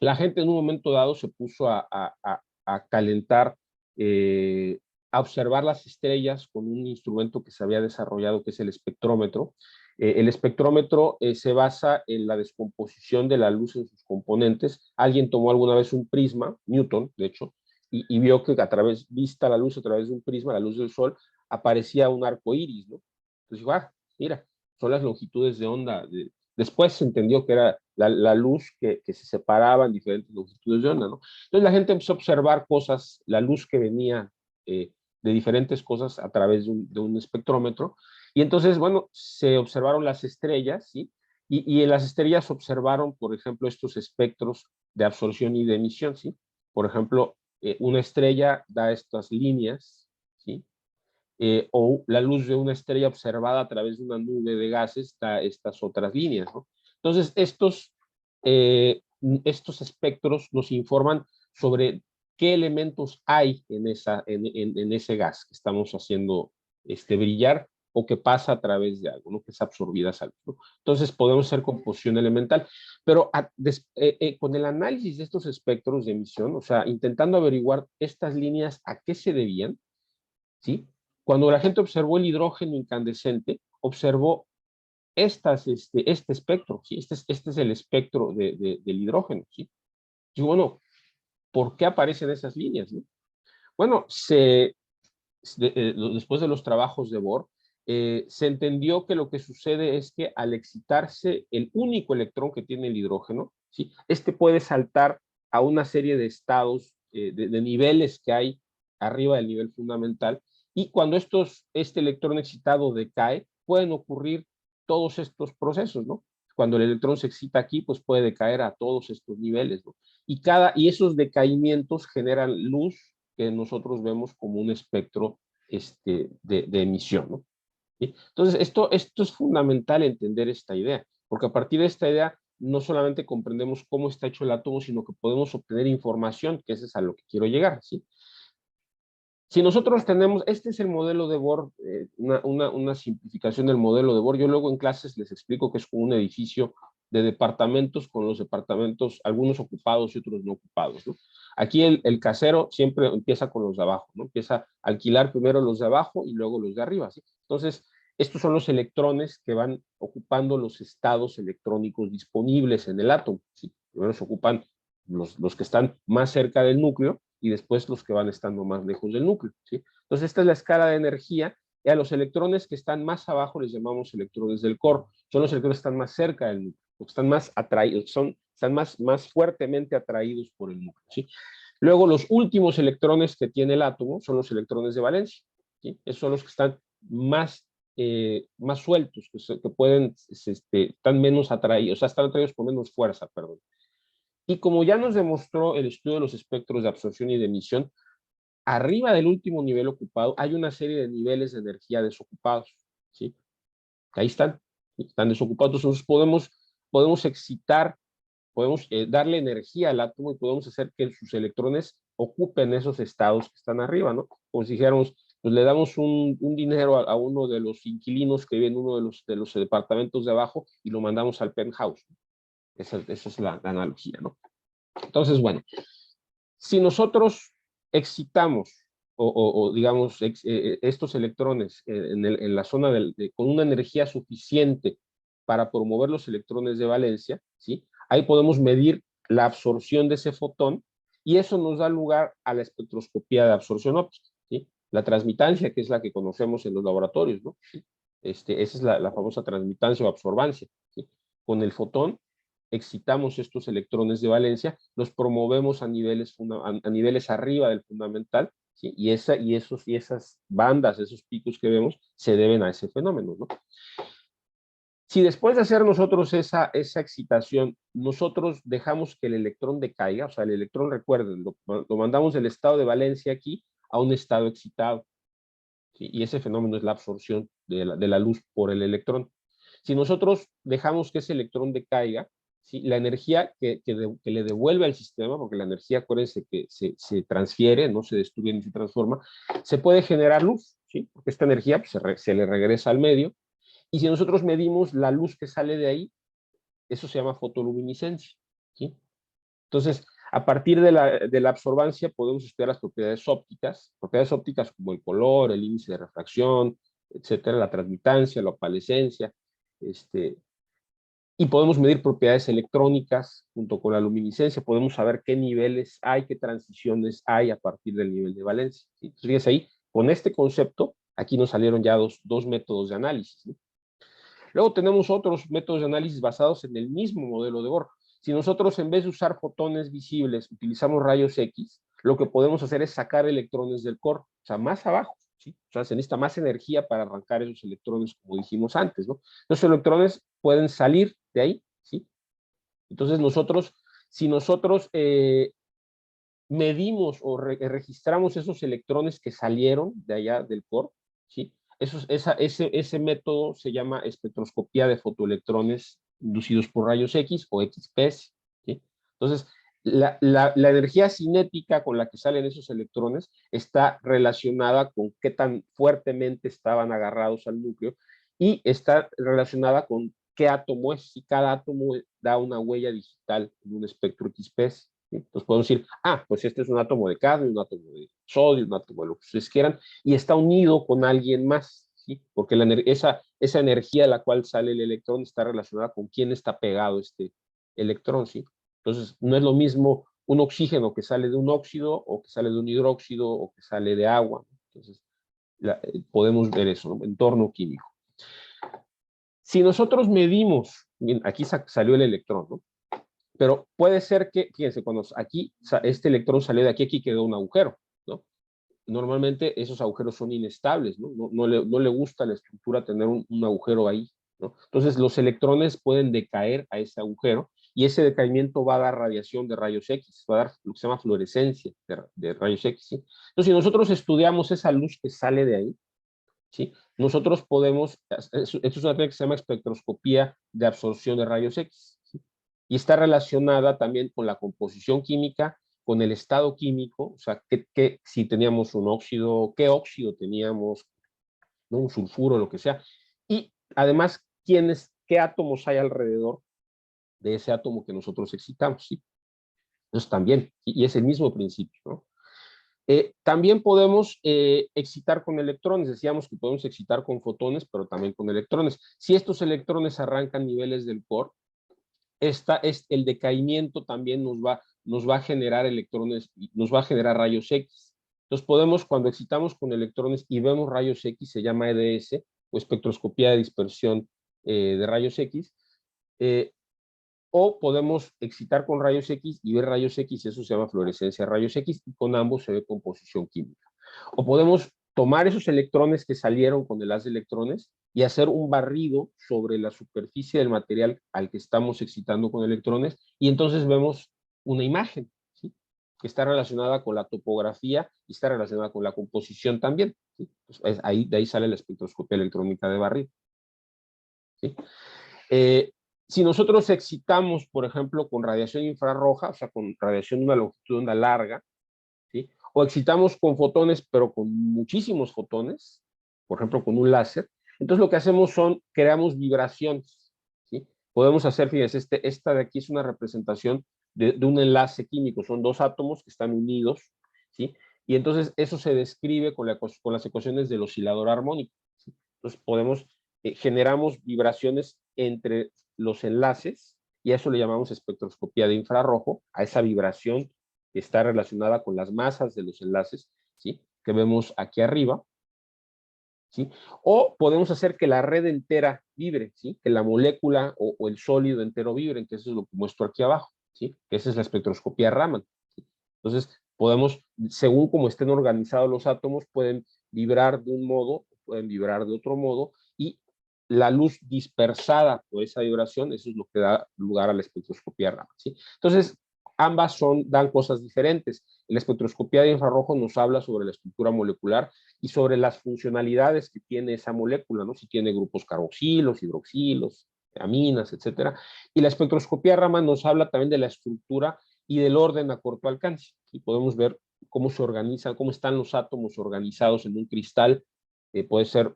la gente en un momento dado se puso a calentar, a observar las estrellas con un instrumento que se había desarrollado, que es el espectrómetro. El espectrómetro se basa en la descomposición de la luz en sus componentes. Alguien tomó alguna vez un prisma, Newton, de hecho, y vio que vista la luz a través de un prisma, la luz del sol, aparecía un arco iris, ¿no? Entonces dijo, mira, son las longitudes de onda. Después se entendió que era la luz que se separaba en diferentes longitudes de onda, ¿no? Entonces la gente empezó a observar cosas, la luz que venía de diferentes cosas a través de un espectrómetro, y entonces, bueno, se observaron las estrellas, ¿sí? Y en las estrellas observaron, por ejemplo, estos espectros de absorción y de emisión, ¿sí? Por ejemplo, una estrella da estas líneas, ¿sí? O la luz de una estrella observada a través de una nube de gases da estas otras líneas, ¿no? Entonces, estos espectros nos informan sobre qué elementos hay en ese gas que estamos haciendo brillar o que pasa a través de algo, ¿no? Que es absorbida a luz, ¿no? Entonces podemos hacer composición elemental, pero con el análisis de estos espectros de emisión, o sea, intentando averiguar estas líneas a qué se debían, ¿sí? Cuando la gente observó el hidrógeno incandescente, observó este espectro, ¿sí? Este es el espectro del hidrógeno, ¿sí? Y bueno, ¿por qué aparecen esas líneas, ¿no? Bueno, después de los trabajos de Bohr, se entendió que lo que sucede es que al excitarse el único electrón que tiene el hidrógeno, ¿sí? Este puede saltar a una serie de estados, de niveles que hay arriba del nivel fundamental, y cuando este electrón excitado decae, pueden ocurrir todos estos procesos, ¿no? Cuando el electrón se excita aquí, pues puede decaer a todos estos niveles, ¿no? Y esos decaimientos generan luz que nosotros vemos como un espectro de emisión, ¿no? ¿Sí? Entonces, esto es fundamental entender esta idea, porque a partir de esta idea no solamente comprendemos cómo está hecho el átomo, sino que podemos obtener información, que ese es a lo que quiero llegar, ¿sí? Si nosotros tenemos, este es el modelo de Bohr, una simplificación del modelo de Bohr. Yo luego en clases les explico que es como un edificio de departamentos con los departamentos, algunos ocupados y otros no ocupados, ¿no? Aquí el casero siempre empieza con los de abajo, ¿no? Empieza a alquilar primero los de abajo y luego los de arriba, ¿sí? Entonces, estos son los electrones que van ocupando los estados electrónicos disponibles en el átomo, ¿sí? Primero se ocupan los que están más cerca del núcleo y después los que van estando más lejos del núcleo, ¿sí? Entonces, esta es la escala de energía, y a los electrones que están más abajo les llamamos electrones del core. Son los electrones que están más cerca del núcleo, porque están más atraídos, están más fuertemente atraídos por el núcleo, ¿sí? Luego, los últimos electrones que tiene el átomo son los electrones de valencia, ¿sí? Esos son los que están más sueltos, que pueden, están menos atraídos, o sea, están atraídos con menos fuerza, perdón. Y como ya nos demostró el estudio de los espectros de absorción y de emisión, arriba del último nivel ocupado hay una serie de niveles de energía desocupados, ¿sí? Ahí están desocupados. Entonces podemos excitar, podemos darle energía al átomo y podemos hacer que sus electrones ocupen esos estados que están arriba, ¿no? Como si dijéramos, pues le damos un dinero a uno de los inquilinos que vive en uno de los departamentos de abajo y lo mandamos al penthouse. Esa es la analogía, ¿no? Entonces, bueno, si nosotros excitamos o digamos, estos electrones en la zona con una energía suficiente para promover los electrones de valencia, ¿sí? Ahí podemos medir la absorción de ese fotón y eso nos da lugar a la espectroscopía de absorción óptica, ¿sí? La transmitancia, que es la que conocemos en los laboratorios, ¿no? ¿Sí? Esa es la famosa transmitancia o absorbancia, ¿sí? Con el fotón excitamos estos electrones de valencia, los promovemos a niveles arriba del fundamental, ¿sí? Y esas bandas, esos picos que vemos, se deben a ese fenómeno, ¿no? Si después de hacer nosotros esa excitación, nosotros dejamos que el electrón decaiga, o sea, el electrón, recuerden, lo mandamos del estado de valencia aquí a un estado excitado, ¿sí? Y ese fenómeno es la absorción de la luz por el electrón. Si nosotros dejamos que ese electrón decaiga, ¿sí? La energía que le devuelve al sistema, porque la energía, acuérdense que se transfiere, no se destruye ni se transforma, se puede generar luz, ¿sí? Porque esta energía pues, se le regresa al medio, y si nosotros medimos la luz que sale de ahí, eso se llama fotoluminiscencia, ¿sí? Entonces, a partir de la absorbancia podemos estudiar las propiedades ópticas como el color, el índice de refracción, etcétera, la transmitancia, la opalescencia, y podemos medir propiedades electrónicas junto con la luminiscencia, podemos saber qué niveles hay, qué transiciones hay a partir del nivel de valencia, ¿sí? Entonces, fíjense ahí, con este concepto, aquí nos salieron ya dos métodos de análisis, ¿sí? Luego tenemos otros métodos de análisis basados en el mismo modelo de Bohr. Si nosotros en vez de usar fotones visibles utilizamos rayos X, lo que podemos hacer es sacar electrones del core, o sea, más abajo, ¿sí? O sea, se necesita más energía para arrancar esos electrones, como dijimos antes, ¿no? Los electrones pueden salir de ahí, ¿sí? Entonces si nosotros medimos o registramos esos electrones que salieron de allá del core, ¿sí? Ese método se llama espectroscopía de fotoelectrones inducidos por rayos X o XPS, ¿sí? Entonces, la energía cinética con la que salen esos electrones está relacionada con qué tan fuertemente estaban agarrados al núcleo y está relacionada con qué átomo es, si cada átomo da una huella digital en un espectro XPS. ¿Sí? Entonces podemos decir, pues este es un átomo de cadmio, un átomo de sodio, un átomo de lo que ustedes quieran, y está unido con alguien más, ¿sí? Porque esa energía a la cual sale el electrón está relacionada con quién está pegado este electrón, ¿sí? Entonces, no es lo mismo un oxígeno que sale de un óxido o que sale de un hidróxido o que sale de agua. Entonces, podemos ver eso, ¿no? Entorno químico. Si nosotros medimos, bien, aquí salió el electrón, ¿no? Pero puede ser que, fíjense, cuando aquí este electrón salió de aquí, aquí quedó un agujero, ¿no? Normalmente esos agujeros son inestables, ¿no? No le gusta a la estructura tener un agujero ahí, ¿no? Entonces los electrones pueden decaer a ese agujero y ese decaimiento va a dar radiación de rayos X, va a dar lo que se llama fluorescencia de rayos X, ¿sí? Entonces si nosotros estudiamos esa luz que sale de ahí, ¿sí? Nosotros podemos, esto es una técnica que se llama espectroscopía de absorción de rayos X, ¿sí? Y está relacionada también con la composición química, con el estado químico, o sea, si teníamos un óxido, qué óxido teníamos, ¿no? Un sulfuro, lo que sea, y además, qué átomos hay alrededor de ese átomo que nosotros excitamos, ¿sí? Entonces también, y es el mismo principio, ¿no? También podemos excitar con electrones, decíamos que podemos excitar con fotones, pero también con electrones. Si estos electrones arrancan niveles del core, el decaimiento también nos va a generar electrones, nos va a generar rayos X. Entonces podemos, cuando excitamos con electrones y vemos rayos X, se llama EDS, o espectroscopía de dispersión de rayos X, o podemos excitar con rayos X y ver rayos X, eso se llama fluorescencia de rayos X, y con ambos se ve composición química. O podemos tomar esos electrones que salieron con el haz de electrones y hacer un barrido sobre la superficie del material al que estamos excitando con electrones, y entonces vemos una imagen, ¿sí? Que está relacionada con la topografía y está relacionada con la composición también, ¿sí? Pues de ahí sale la espectroscopía electrónica de barrido, ¿sí? Si nosotros excitamos, por ejemplo, con radiación infrarroja, o sea, con radiación de una longitud de onda larga, ¿sí? O excitamos con fotones, pero con muchísimos fotones, por ejemplo, con un láser, entonces lo que hacemos creamos vibraciones, ¿sí? Podemos hacer, fíjense, esta de aquí es una representación de un enlace químico, son dos átomos que están unidos, ¿sí? Y entonces eso se describe con las ecuaciones del oscilador armónico, ¿sí? Entonces generamos vibraciones entre los enlaces, y a eso le llamamos espectroscopía de infrarrojo, a esa vibración que está relacionada con las masas de los enlaces, ¿sí? Que vemos aquí arriba, ¿sí? O podemos hacer que la red entera vibre, ¿sí? Que la molécula o el sólido entero vibren, que eso es lo que muestro aquí abajo, ¿sí? Que esa es la espectroscopía Raman, ¿sí? Entonces, podemos, según como estén organizados los átomos, pueden vibrar de un modo, pueden vibrar de otro modo, y la luz dispersada por esa vibración, eso es lo que da lugar a la espectroscopía Raman, ¿sí? Entonces, ambas dan cosas diferentes. La espectroscopía de infrarrojo nos habla sobre la estructura molecular y sobre las funcionalidades que tiene esa molécula, ¿no? Si tiene grupos carboxilos, hidroxilos, aminas, etcétera. Y la espectroscopía Raman nos habla también de la estructura y del orden a corto alcance. Y podemos ver cómo se organizan, cómo están los átomos organizados en un cristal. Puede ser,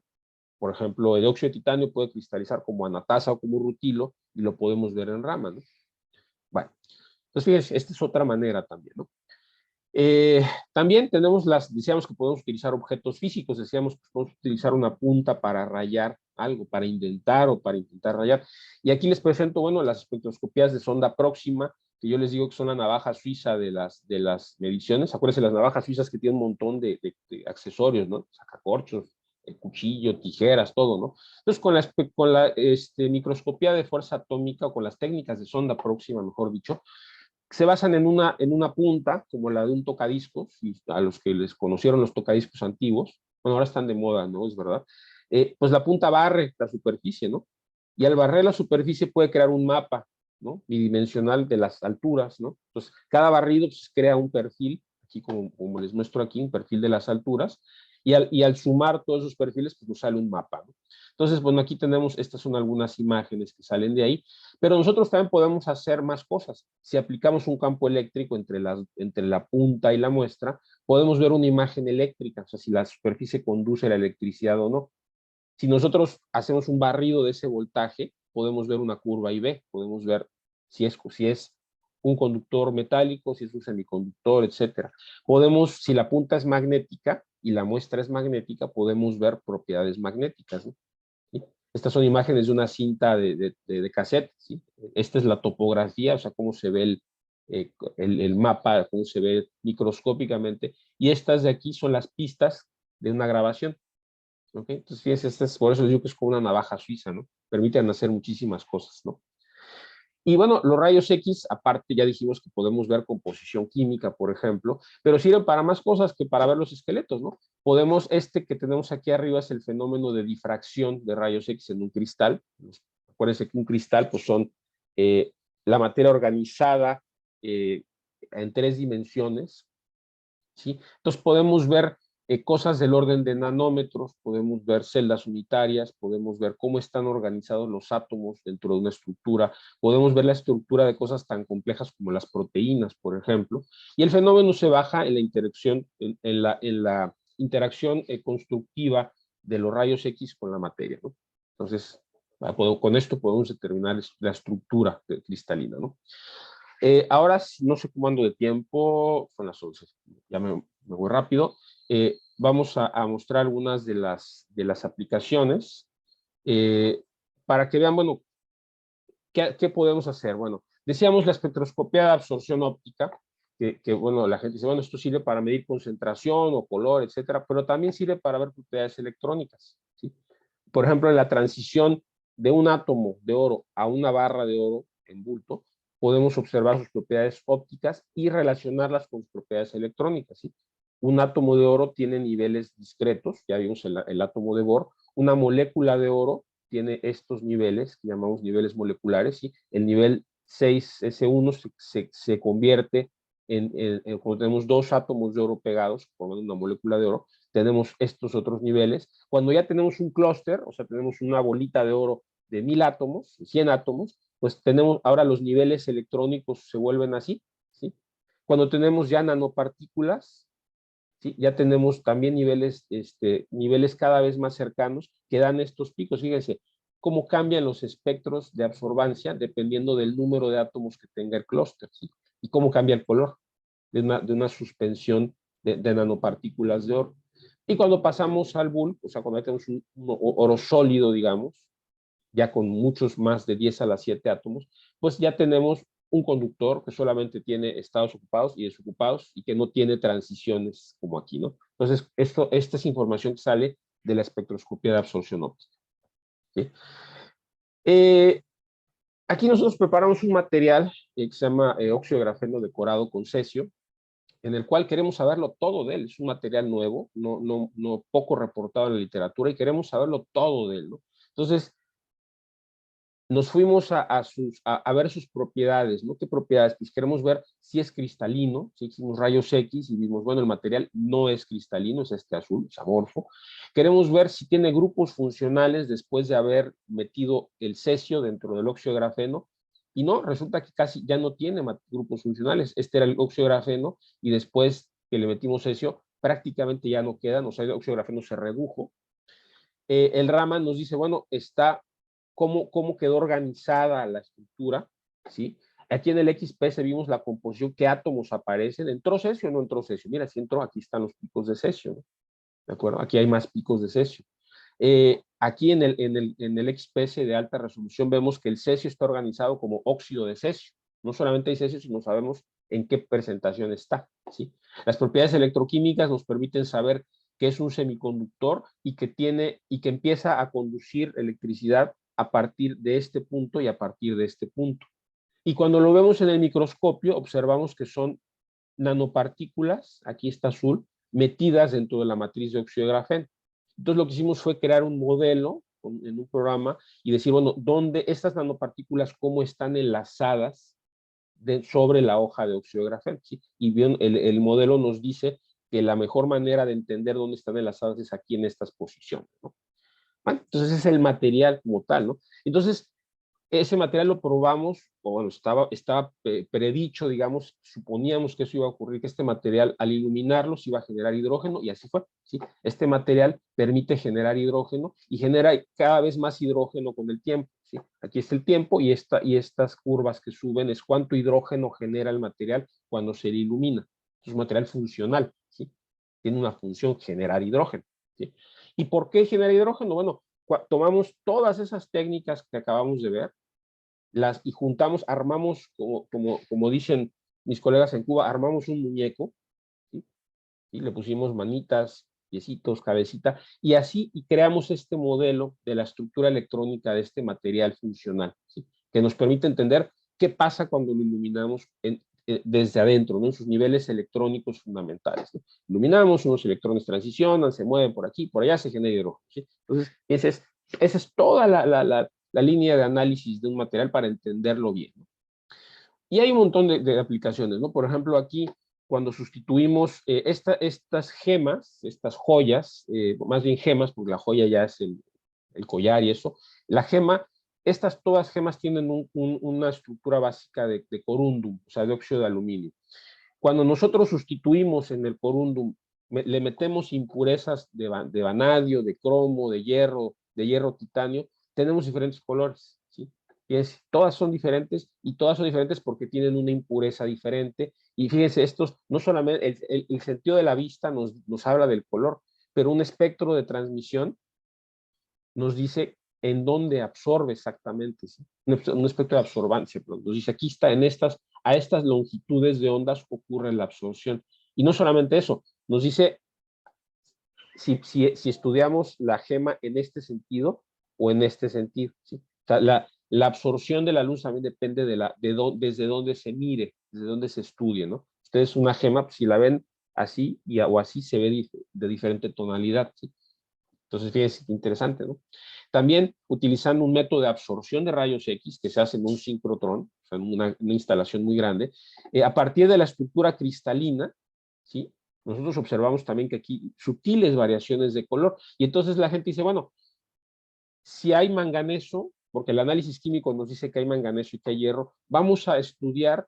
por ejemplo, el óxido de titanio puede cristalizar como anatasa o como rutilo, y lo podemos ver en Raman, ¿no? Bueno, entonces fíjense, esta es otra manera también, ¿no? También decíamos que podemos utilizar objetos físicos, decíamos que podemos utilizar una punta para rayar algo, para intentar rayar. Y aquí les presento, bueno, las espectroscopías de sonda próxima, que yo les digo que son la navaja suiza de las mediciones. Acuérdense, las navajas suizas que tienen un montón de accesorios, ¿no? Sacacorchos, el cuchillo, tijeras, todo, ¿no? Entonces, con la microscopía de fuerza atómica, o con las técnicas de sonda próxima, mejor dicho, se basan en una punta, como la de un tocadiscos, y a los que les conocieron los tocadiscos antiguos, bueno, ahora están de moda, ¿no? Es verdad. Pues la punta barre la superficie, ¿no? Y al barrer la superficie puede crear un mapa, ¿no? Bidimensional de las alturas, ¿no? Entonces, cada barrido pues, crea un perfil, aquí como les muestro aquí, un perfil de las alturas, Y al sumar todos esos perfiles, pues nos sale un mapa, ¿no? Entonces, bueno, aquí tenemos, estas son algunas imágenes que salen de ahí, pero nosotros también podemos hacer más cosas. Si aplicamos un campo eléctrico entre la punta y la muestra, podemos ver una imagen eléctrica, o sea, si la superficie conduce la electricidad o no. Si nosotros hacemos un barrido de ese voltaje, podemos ver una curva IV, podemos ver si es un conductor metálico, si es un semiconductor, etcétera. Podemos, si la punta es magnética y la muestra es magnética, podemos ver propiedades magnéticas, ¿no? ¿Sí? Estas son imágenes de una cinta de cassette, ¿sí? Esta es la topografía, o sea, cómo se ve el mapa, cómo se ve microscópicamente, y estas de aquí son las pistas de una grabación. ¿Okay? Entonces, fíjense, por eso digo que es como una navaja suiza, ¿no? Permiten hacer muchísimas cosas, ¿no? Y bueno, los rayos X, aparte ya dijimos que podemos ver composición química, por ejemplo, pero sirven para más cosas que para ver los esqueletos, ¿no? Que tenemos aquí arriba es el fenómeno de difracción de rayos X en un cristal. Acuérdense que un cristal, pues son la materia organizada en 3 dimensiones, ¿sí? Entonces podemos ver cosas del orden de nanómetros, podemos ver celdas unitarias, podemos ver cómo están organizados los átomos dentro de una estructura, podemos ver la estructura de cosas tan complejas como las proteínas, por ejemplo, y el fenómeno se baja en la interacción, en la interacción constructiva de los rayos X con la materia, ¿no? Entonces, con esto podemos determinar la estructura cristalina, ¿no? Ahora no sé cómo ando de tiempo, son las 11, ya me voy rápido. Vamos a mostrar algunas de las aplicaciones para que vean, bueno, ¿qué podemos hacer? Bueno, decíamos la espectroscopía de absorción óptica, bueno, la gente dice, bueno, esto sirve para medir concentración o color, etcétera, pero también sirve para ver propiedades electrónicas, ¿sí? Por ejemplo, en la transición de un átomo de oro a una barra de oro en bulto, podemos observar sus propiedades ópticas y relacionarlas con sus propiedades electrónicas, ¿sí? Un átomo de oro tiene niveles discretos, ya vimos el átomo de Bohr, una molécula de oro tiene estos niveles, que llamamos niveles moleculares, ¿sí? El nivel 6S1 se convierte cuando tenemos 2 átomos de oro pegados, formando una molécula de oro, tenemos estos otros niveles. Cuando ya tenemos un clúster, o sea, tenemos una bolita de oro de 1000 átomos, 100 átomos, pues tenemos ahora los niveles electrónicos se vuelven así, ¿sí? Cuando tenemos ya nanopartículas, ¿sí? Ya tenemos también niveles cada vez más cercanos que dan estos picos. Fíjense cómo cambian los espectros de absorbancia dependiendo del número de átomos que tenga el clúster, ¿sí? Y cómo cambia el color de una suspensión de nanopartículas de oro. Y cuando pasamos al bulk, o sea, cuando tenemos un oro sólido, digamos, ya con muchos más de 10 a la 7 átomos, pues ya tenemos un conductor que solamente tiene estados ocupados y desocupados y que no tiene transiciones como aquí, ¿no? Entonces, esta es información que sale de la espectroscopía de absorción óptica, ¿sí? Aquí nosotros preparamos un material que se llama óxido de grafeno decorado con cesio, en el cual queremos saberlo todo de él. Es un material nuevo, no poco reportado en la literatura, y queremos saberlo todo de él, ¿no? Entonces, nos fuimos a ver sus propiedades, ¿no? ¿Qué propiedades? Pues queremos ver si es cristalino, si hicimos rayos X y vimos, bueno, el material no es cristalino, es este azul, es amorfo. Queremos ver si tiene grupos funcionales después de haber metido el cesio dentro del óxido de grafeno, y no, resulta que casi ya no tiene grupos funcionales. Este era el óxido de grafeno, y después que le metimos cesio, prácticamente ya no quedan, o sea, el óxido de grafeno se redujo. El Raman nos dice, bueno, cómo quedó organizada la estructura, ¿sí? Aquí en el XPS vimos la composición, qué átomos aparecen, ¿entró cesio o no entró cesio? Mira, si entró, aquí están los picos de cesio, ¿no? ¿De acuerdo? Aquí hay más picos de cesio. Aquí en el XPS de alta resolución vemos que el cesio está organizado como óxido de cesio. No solamente hay cesio, sino sabemos en qué presentación está, ¿sí? Las propiedades electroquímicas nos permiten saber que es un semiconductor y que empieza a conducir electricidad a partir de este punto y a partir de este punto. Y cuando lo vemos en el microscopio, observamos que son nanopartículas, aquí está azul, metidas dentro de la matriz de óxido de grafeno. Entonces lo que hicimos fue crear un modelo en un programa y decir, bueno, ¿dónde estas nanopartículas, cómo están enlazadas sobre la hoja de óxido de grafeno? ¿Sí? Y bien, el modelo nos dice que la mejor manera de entender dónde están enlazadas es aquí en estas posiciones, ¿no? Bueno, entonces es el material como tal, ¿no? Entonces, ese material lo probamos, o bueno, estaba predicho, digamos, suponíamos que eso iba a ocurrir, que este material al iluminarlo se iba a generar hidrógeno, y así fue, ¿sí? Este material permite generar hidrógeno y genera cada vez más hidrógeno con el tiempo, ¿sí? Aquí está el tiempo y estas curvas que suben es cuánto hidrógeno genera el material cuando se le ilumina. Es un material funcional, ¿sí? Tiene una función, generar hidrógeno, ¿sí? ¿Y por qué genera hidrógeno? Bueno, tomamos todas esas técnicas que acabamos de ver, y juntamos, armamos, como dicen mis colegas en Cuba, armamos un muñeco, ¿sí? Y le pusimos manitas, piecitos, cabecita, y así y creamos este modelo de la estructura electrónica de este material funcional, ¿sí? Que nos permite entender qué pasa cuando lo iluminamos desde adentro, ¿no? En sus niveles electrónicos fundamentales, ¿no? Iluminamos, unos electrones transicionan, se mueven por aquí, por allá, se genera hidrógeno, ¿sí? Entonces, esa es toda la línea de análisis de un material para entenderlo bien, ¿no? Y hay un montón de aplicaciones, ¿no? Por ejemplo, aquí, cuando sustituimos estas gemas, estas joyas, más bien gemas, porque la joya ya es el collar y eso, la gema, todas gemas tienen una estructura básica de corundum, o sea, de óxido de aluminio. Cuando nosotros sustituimos en el corundum, le metemos impurezas de vanadio, de cromo, de hierro titanio, tenemos diferentes colores, ¿sí? Todas son diferentes, y todas son diferentes porque tienen una impureza diferente. Y fíjense, no solamente el sentido de la vista nos habla del color, pero un espectro de transmisión nos dice en dónde absorbe exactamente, ¿sí? Un espectro de absorbancia, pero nos dice aquí está, a estas longitudes de ondas ocurre la absorción. Y no solamente eso, nos dice si estudiamos la gema en este sentido o en este sentido, ¿sí? O sea, la absorción de la luz también depende desde dónde se mire, desde dónde se estudie, ¿no? Ustedes una gema, pues, si la ven así o así, se ve de diferente tonalidad, ¿sí? Entonces, fíjense qué interesante, ¿no? También utilizando un método de absorción de rayos X que se hace en un sincrotrón, o sea, en una instalación muy grande, a partir de la estructura cristalina, ¿sí? Nosotros observamos también que aquí sutiles variaciones de color, y entonces la gente dice, bueno, si hay manganeso, porque el análisis químico nos dice que hay manganeso y que hay hierro, vamos a estudiar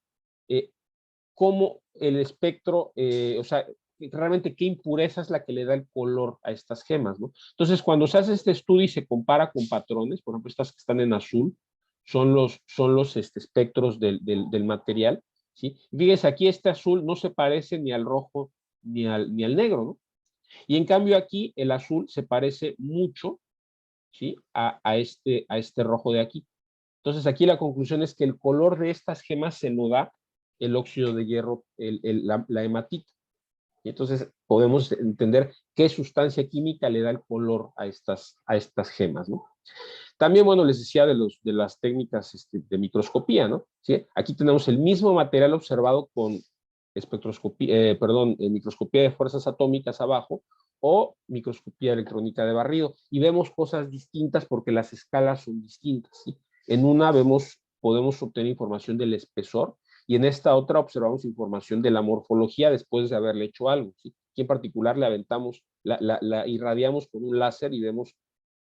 cómo el espectro, o sea, realmente qué impureza es la que le da el color a estas gemas, ¿no? Entonces, cuando se hace este estudio y se compara con patrones, por ejemplo, estas que están en azul, son los espectros del material, ¿sí? Fíjense, aquí este azul no se parece ni al rojo ni al negro, ¿no? Y en cambio aquí el azul se parece mucho, ¿sí? a este rojo de aquí. Entonces aquí la conclusión es que el color de estas gemas se lo da el óxido de hierro, la hematita. Y entonces podemos entender qué sustancia química le da el color a estas gemas, ¿no? También, bueno, les decía de las técnicas de microscopía, ¿no? ¿Sí? Aquí tenemos el mismo material observado con microscopía de fuerzas atómicas abajo, o microscopía electrónica de barrido, y vemos cosas distintas porque las escalas son distintas, ¿sí? En una podemos obtener información del espesor, y en esta otra observamos información de la morfología después de haberle hecho algo, ¿sí? Aquí en particular le aventamos, la irradiamos con un láser y vemos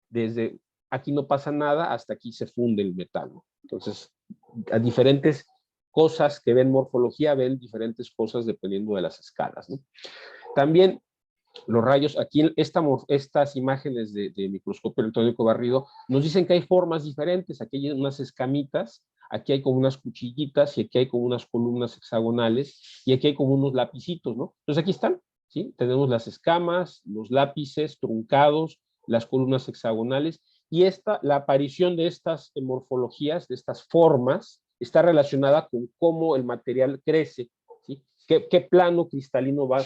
desde aquí no pasa nada hasta aquí se funde el metal, ¿no? Entonces, a diferentes cosas que ven morfología, ven diferentes cosas dependiendo de las escalas, ¿no? También los rayos, aquí estas imágenes de microscopio electrónico barrido nos dicen que hay formas diferentes, aquí hay unas escamitas, aquí hay como unas cuchillitas, y aquí hay como unas columnas hexagonales, y aquí hay como unos lapicitos, ¿no? Entonces aquí están, ¿sí? Tenemos las escamas, los lápices truncados, las columnas hexagonales, y la aparición de estas morfologías, de estas formas, está relacionada con cómo el material crece, ¿sí? ¿Qué plano cristalino va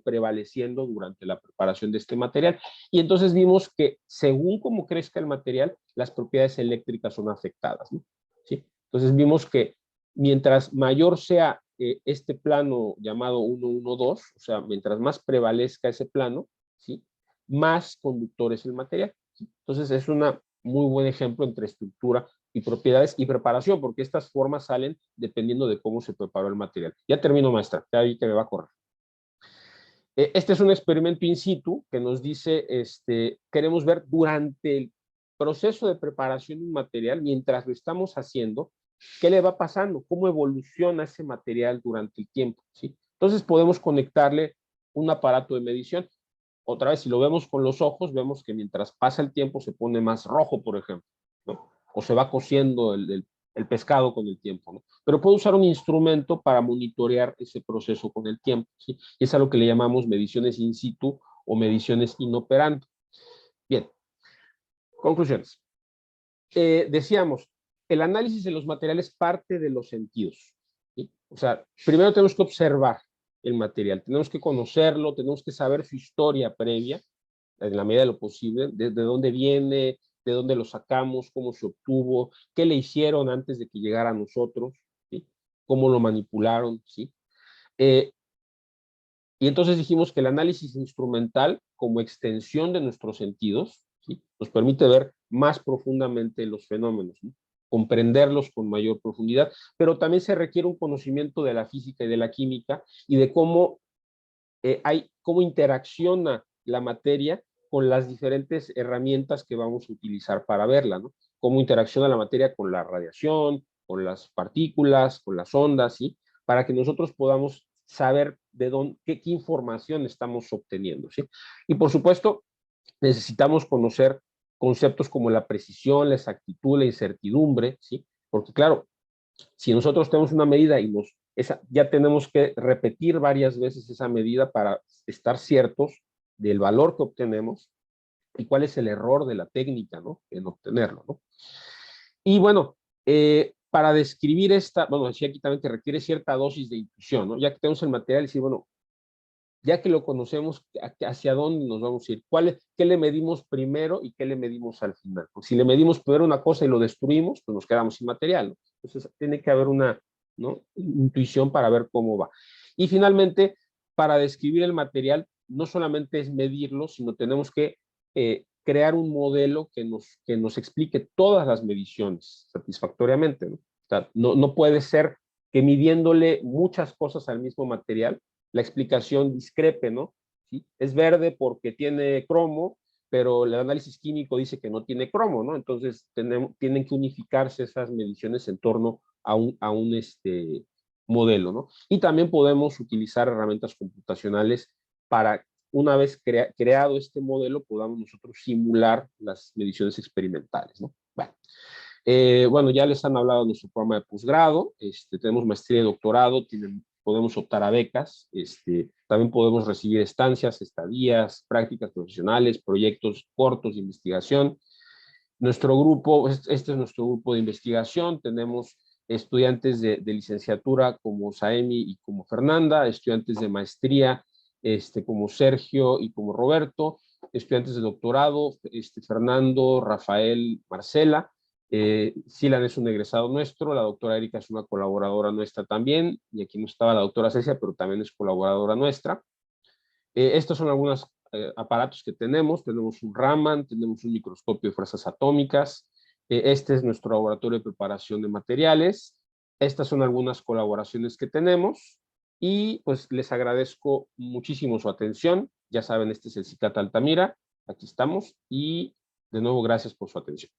prevaleciendo durante la preparación de este material? Y entonces vimos que según cómo crezca el material, las propiedades eléctricas son afectadas, ¿no? ¿Sí? Entonces vimos que mientras mayor sea este plano llamado 112, o sea, mientras más prevalezca ese plano, ¿sí? Más conductor es el material, ¿sí? Entonces es un muy buen ejemplo entre estructura y propiedades y preparación, porque estas formas salen dependiendo de cómo se preparó el material. Ya termino, maestra, ya vi que me va a correr. Este es un experimento in situ que nos dice, queremos ver durante el proceso de preparación de un material, mientras lo estamos haciendo, qué le va pasando, cómo evoluciona ese material durante el tiempo, ¿sí? Entonces podemos conectarle un aparato de medición. Otra vez, si lo vemos con los ojos, vemos que mientras pasa el tiempo se pone más rojo, por ejemplo, ¿no? O se va cociendo el pescado con el tiempo, ¿no? Pero puedo usar un instrumento para monitorear ese proceso con el tiempo, ¿sí? Y es a lo que le llamamos mediciones in situ o mediciones inoperando. Bien, conclusiones. Decíamos, el análisis de los materiales parte de los sentidos, ¿sí? O sea, primero tenemos que observar el material, tenemos que conocerlo, tenemos que saber su historia previa, en la medida de lo posible, de dónde viene, de dónde lo sacamos, cómo se obtuvo, qué le hicieron antes de que llegara a nosotros, ¿sí? Cómo lo manipularon, ¿sí? Y entonces dijimos que el análisis instrumental, como extensión de nuestros sentidos, ¿sí? Nos permite ver más profundamente los fenómenos, ¿no? Comprenderlos con mayor profundidad, pero también se requiere un conocimiento de la física y de la química y de cómo cómo interacciona la materia con las diferentes herramientas que vamos a utilizar para verla, ¿no? Cómo interacciona la materia con la radiación, con las partículas, con las ondas, ¿sí? Para que nosotros podamos saber de dónde, qué información estamos obteniendo, ¿sí? Y por supuesto, necesitamos conocer conceptos como la precisión, la exactitud, la incertidumbre, ¿sí? Porque claro, si nosotros tenemos una medida y ya tenemos que repetir varias veces esa medida para estar ciertos del valor que obtenemos y cuál es el error de la técnica, ¿no? En obtenerlo, ¿no? Y bueno, para describir bueno, decía aquí también que requiere cierta dosis de intuición, ¿no? Ya que tenemos el material, decir, bueno, ya que lo conocemos, ¿hacia dónde nos vamos a ir? ¿Qué le medimos primero y qué le medimos al final? Porque si le medimos primero una cosa y lo destruimos, pues nos quedamos sin material, ¿no? Entonces tiene que haber una, ¿no?, intuición para ver cómo va. Y finalmente, para describir el material, no solamente es medirlo, sino tenemos que crear un modelo que nos explique todas las mediciones satisfactoriamente, ¿no? O sea, no puede ser que midiéndole muchas cosas al mismo material, la explicación discrepe, ¿no? ¿Sí? Es verde porque tiene cromo, pero el análisis químico dice que no tiene cromo, ¿no? Entonces tienen que unificarse esas mediciones en torno a un modelo, ¿no? Y también podemos utilizar herramientas computacionales para, una vez creado este modelo, podamos nosotros simular las mediciones experimentales, ¿no? Bueno, ya les han hablado de nuestro programa de posgrado, tenemos maestría y doctorado, podemos optar a becas, también podemos recibir estancias, estadías, prácticas profesionales, proyectos cortos de investigación. Nuestro grupo, este es nuestro grupo de investigación, tenemos estudiantes de licenciatura como Saemi y como Fernanda, estudiantes de maestría como Sergio y como Roberto, estudiantes de doctorado, Fernando, Rafael, Marcela. Silan es un egresado nuestro, la doctora Erika es una colaboradora nuestra también, y aquí no estaba la doctora Cecia, pero también es colaboradora nuestra. Estos son algunos aparatos que tenemos un Raman, tenemos un microscopio de fuerzas atómicas, este es nuestro laboratorio de preparación de materiales, estas son algunas colaboraciones que tenemos, y pues les agradezco muchísimo su atención. Ya saben, este es el CICAT Altamira, aquí estamos, y de nuevo gracias por su atención.